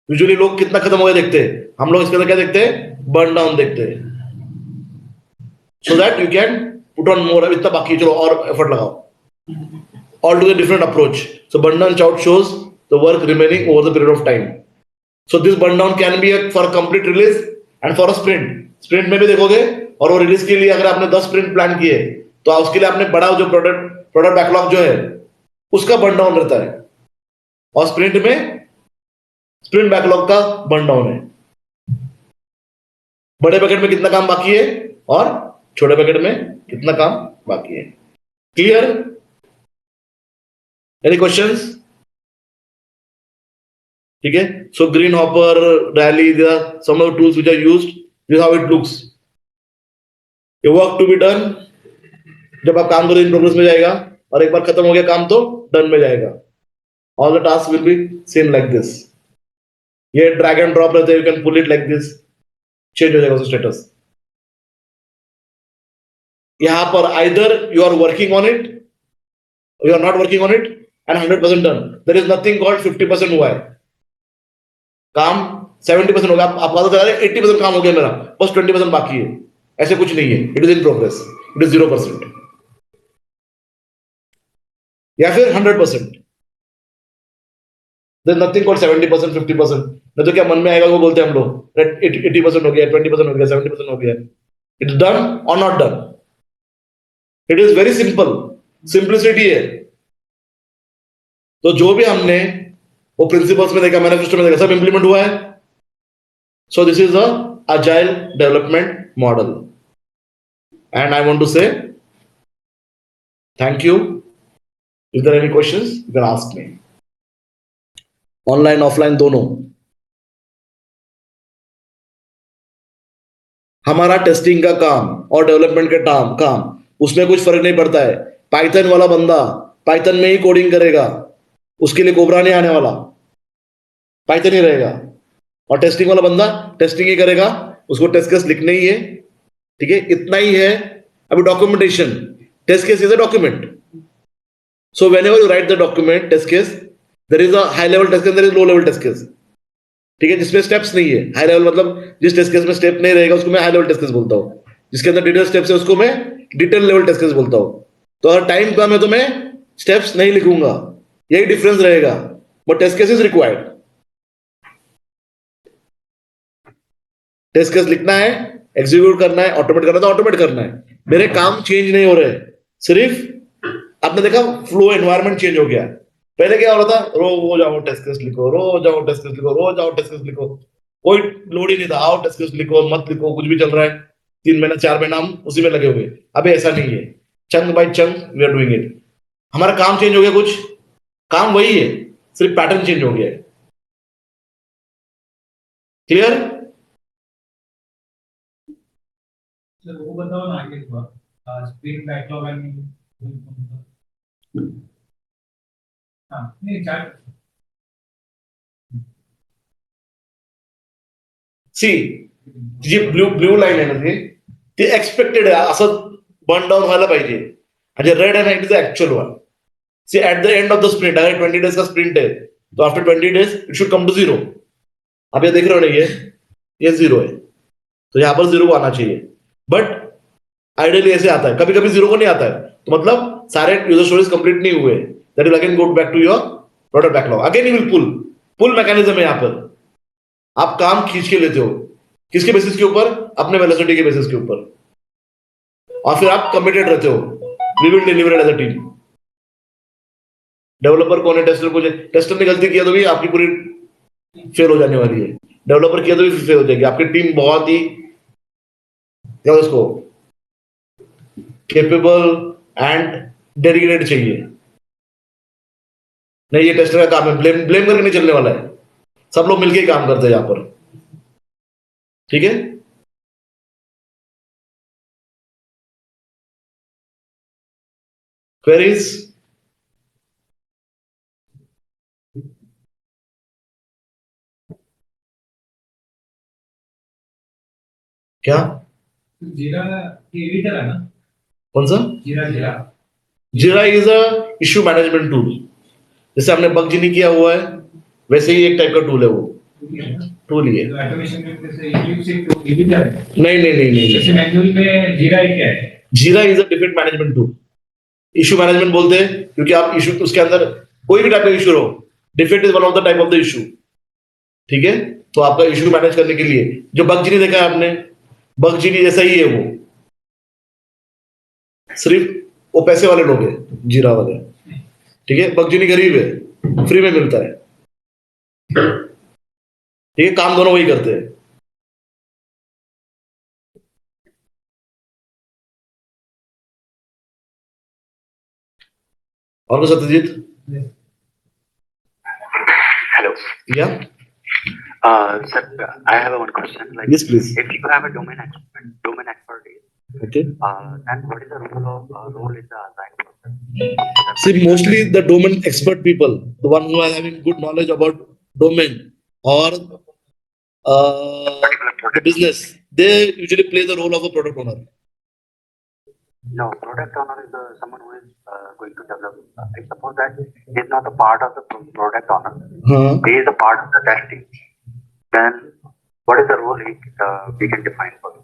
Usually लोग कितना खत्म हो गया देखते हैं, हम लोग इसके अंदर क्या देखते हैं, बर्न डाउन देखते हैं. सो that you can put on more. इतना बाकी चलो और एफर्ट लगाओ. All to a different approach. So burn down chart shows the work remaining over the period of time. So this burn down can be for a complete release and for a sprint. Sprint में भी देखोगे, और वो रिलीज के लिए अगर आपने 10 स्प्रिंट प्लान किए तो उसके लिए आपने बड़ा जो प्रोडक्ट बैकलॉग जो है उसका बर्न डाउन रहता है, और स्प्रिंट में स्प्रिंट बैकलॉग का बर्न डाउन है. बड़े बकेट में कितना काम बाकी है और छोटे बकेट में कितना काम बाकी है. क्लियर? Any questions? ठीक है, so green hopper, rally, there are some of the tools which are used. This is how it looks. ये work to be done. जब आप काम करो इन प्रोग्रेस में जाएगा, और एक बार खत्म हो गया काम तो डन में जाएगा. All the tasks will be seen like this. ये drag and drop रहते हैं, you can pull it like this. Change हो जाएगा उसका status. यहाँ पर either you are working on it, or you are not working on it, and 100% done. There is nothing called 50% हुआ है. काम 70% हो गया, आप पता चला 80% काम हो गया मेरा, बस 20% बाकी है. ऐसे कुछ नहीं है. It is in progress. It is 0% या फिर 100%. There is nothing called 70%, 50%. नहीं तो क्या मन में आएगा वो बोलते हैं हम लोग 80% हो गया, 20% हो गया, 70% हो गया. इट्स डन और not done. It is very simple. Simplicity है. तो जो भी हमने वो प्रिंसिपल्स में देखा, मैनिफेस्टो में देखा, सब इंप्लीमेंट हुआ है. सो this is a agile development model. And I want to say thank you. If there are any questions, you can ask me. Online, offline, दोनों. हमारा टेस्टिंग का काम और डेवलपमेंट का काम उसमें कुछ फर्क नहीं पड़ता है. पाइथन वाला बंदा पाइथन में ही कोडिंग करेगा, उसके लिए कोबरा नहीं आने वाला, पाइथन ही रहेगा. और टेस्टिंग वाला बंदा टेस्टिंग ही करेगा, उसको टेस्ट केस लिखने ही है. ठीक है, इतना ही है. अभी documentation, test case is a document. So whenever you write the document test case, there is a high level test case, there is low level test case. ठीक है, जिसमें स्टेप्स नहीं है. हाई लेवल मतलब जिस टेस्ट केस में स्टेप नहीं रहेगा उसको मैं हाई लेवल टेस्ट केस बोलता हूँ. जिसके अंदर डिटेल स्टेप्स है उसको मैं डिटेल लेवल टेस्ट केस बोलता हूँ. तो अगर टाइम कम है तो मैं स्टेप्स नहीं लिखूंगा, यही डिफरेंस रहेगा. But test case is required. Test case लिखना है, एग्जीक्यूट करना है, ऑटोमेट करना है तो ऑटोमेट करना है. मेरे काम चेंज नहीं हो रहे, सिर्फ आपने देखा फ्लो एनवायरनमेंट चेंज हो गया. पहले क्या हो रहा था, रोज आओ टेस्ट केस लिखो, रोज आओ टेस्ट केस लिखो, रोज आओ टेस्ट केस लिखो. कोई लोड ही नहीं था, आओ टेस्ट केस लिखो, मत लिखो, कुछ भी चल रहा है. 3 महीना 4 महीना हम उसी में लगे हुए. अभी ऐसा नहीं है, chunk by chunk we are doing it. हमारा काम चेंज हो गया, कुछ काम वही है, सिर्फ पैटर्न चेंज हो गया है. क्लियर? वो बताओ ना आगे स्प्रिंट बैकलॉग एंड नहीं चैट. सी जी ब्लू लाईन आहे ना ती एक्सपेक्टेड आहे, असं बर्न डाउन व्हायला पाहिजे. म्हणजे रेड आहे ना, it is actual one. See at the end of the sprint, अगर 20 डेज का स्प्रिंट है तो after 20 days it should come to 0. आप ये देख रहे हो ना, ये 0 है, तो यहाँ पर 0 को आना चाहिए. बट आइडियली ऐसे आता है, कभी कभी 0 को नहीं आता है, तो मतलब सारे यूजर स्टोरीज कंप्लीट नहीं हुए. That will again go back to your product backlog. Again you will pull mechanism है यहाँ पर. आप काम खींच के लेते हो, किसके बेसिस के ऊपर? अपने वेलोसिटी के बेसिस के ऊपर. और फिर आप कमिटेड रहते हो, we will deliver as a team. Developer कौन है? टेस्टर कौन है? टेस्टर ने गलती किया तो भी आपकी पूरी फेल हो जाने वाली है. डेवलपर किया तो भी फेल हो जाएगी. आपकी टीम बहुत ही क्या उसको केपेबल एंड डेडिकेटेड चाहिए. नहीं, ये टेस्टर का काम है, ब्लेम करके नहीं चलने वाला है. सब लोग मिलके ही काम करते हैं यहां पर. ठीक है, क्वेरीज? क्या? जीरा एडिटर है ना? कौन सा? जीरा जीरा जीरा is a issue management tool. जैसे हमने बग जिनी किया हुआ है, वैसे ही एक टाइप का टूल है वो. टूल ही है. ऑटोमेशन में जैसे यूज से एडिटर है. नहीं. जैसे मैनुअल में जीरा ही क्या है? जीरा is a different management tool. Issue management बोलते हैं क्योंकि आप इश्यू, उसके अंदर कोई भी टाइप का इश्यू हो, defect is one of the type of the issue. ठीक है, तो आपका इश्यू मैनेज करने के लिए जो बग जिनी देखा है आपने, बग जिनी जैसा ही है वो, सिर्फ वो पैसे वाले लोग हैं जीरा वाले. ठीक है, बग जिनी गरीब है, फ्री में मिलता है. ठीक है, काम दोनों वही करते हैं. और Satyajit? Hello. Yeah. Sir, I have one question. Like, Yes, please. if you have a domain expertise, Okay. then what is the role in the Agile process? See, mostly the domain expert people, the one who are having good knowledge about domain or the business, they usually play the role of a product owner. No, product owner is someone who is going to develop. I suppose that he is not a part of the product owner. He is a part of the testing. Then what is the role we can define for him?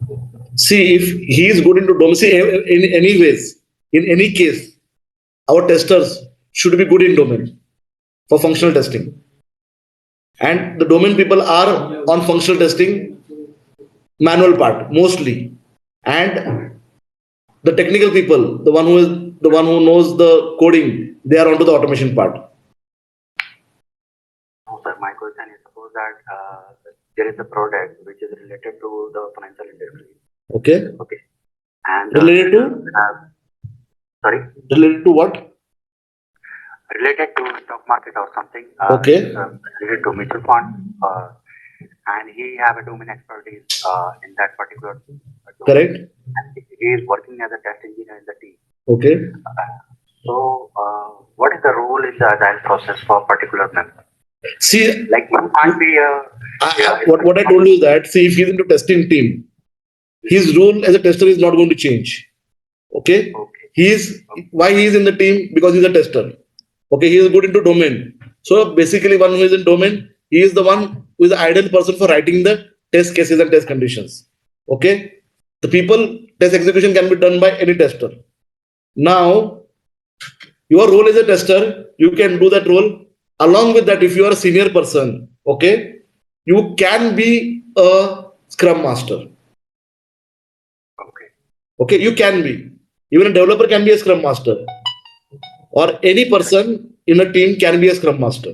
See, if he is good into domain, see, in any ways, in any case, our testers should be good in domain for functional testing. And the domain people are on functional testing, manual part mostly. And the technical people, the one who knows the coding, they are onto the automation part. No, sir, my question is suppose that there is a product which is related to the financial industry. Okay. Okay. And Related to? Sorry? Related to what? Related to stock market or something. Okay. Related to mutual fund. And he have a domain expertise in that particular domain. Correct. And he is working as a test engineer in the team. Okay. So, what is the role in the agile process for particular member? See, Like you can't be what I told you is that, see, if he's into testing team, his role as a tester is not going to change. Okay. Why he is in the team? Because he's a tester. Okay, he is good into domain. So basically, one who is in domain, he is the one who is the ideal person for writing the test cases and test conditions. Okay, the test execution can be done by any tester. Now, your role as a tester, you can do that role. Along with that, if you are a senior person, okay, you can be a Scrum Master. Okay, you can be. Even a developer can be a Scrum Master, or any person in a team can be a Scrum Master.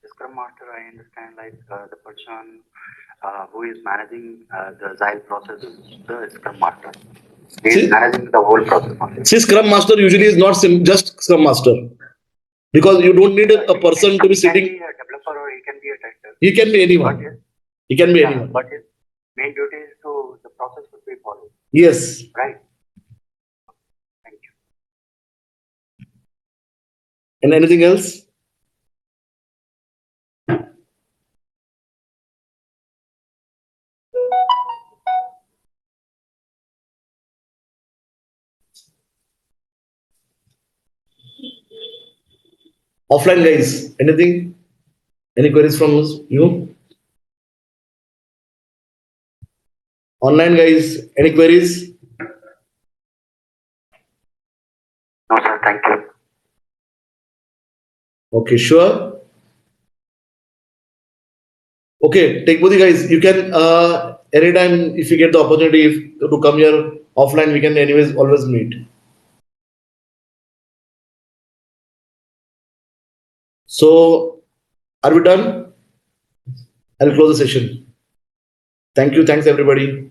Scrum Master, I understand, like the person who is managing the Agile process is the Scrum Master. He is managing the whole process. See, Scrum Master usually is not just Scrum Master, because you don't need a person to be sitting. He can be a developer or he can be a tester. He can be anyone. He can be anyone. But his main duty is to the process should be followed. Yes. Right. Thank you. And anything else? Offline guys, anything? Any queries from you? Online guys, any queries? No, sir. Thank you. Okay, sure. Okay, take Bodhi guys. You can anytime if you get the opportunity to come here offline, we can anyways always meet. So, are we done? I'll close the session. Thank you. Thanks everybody.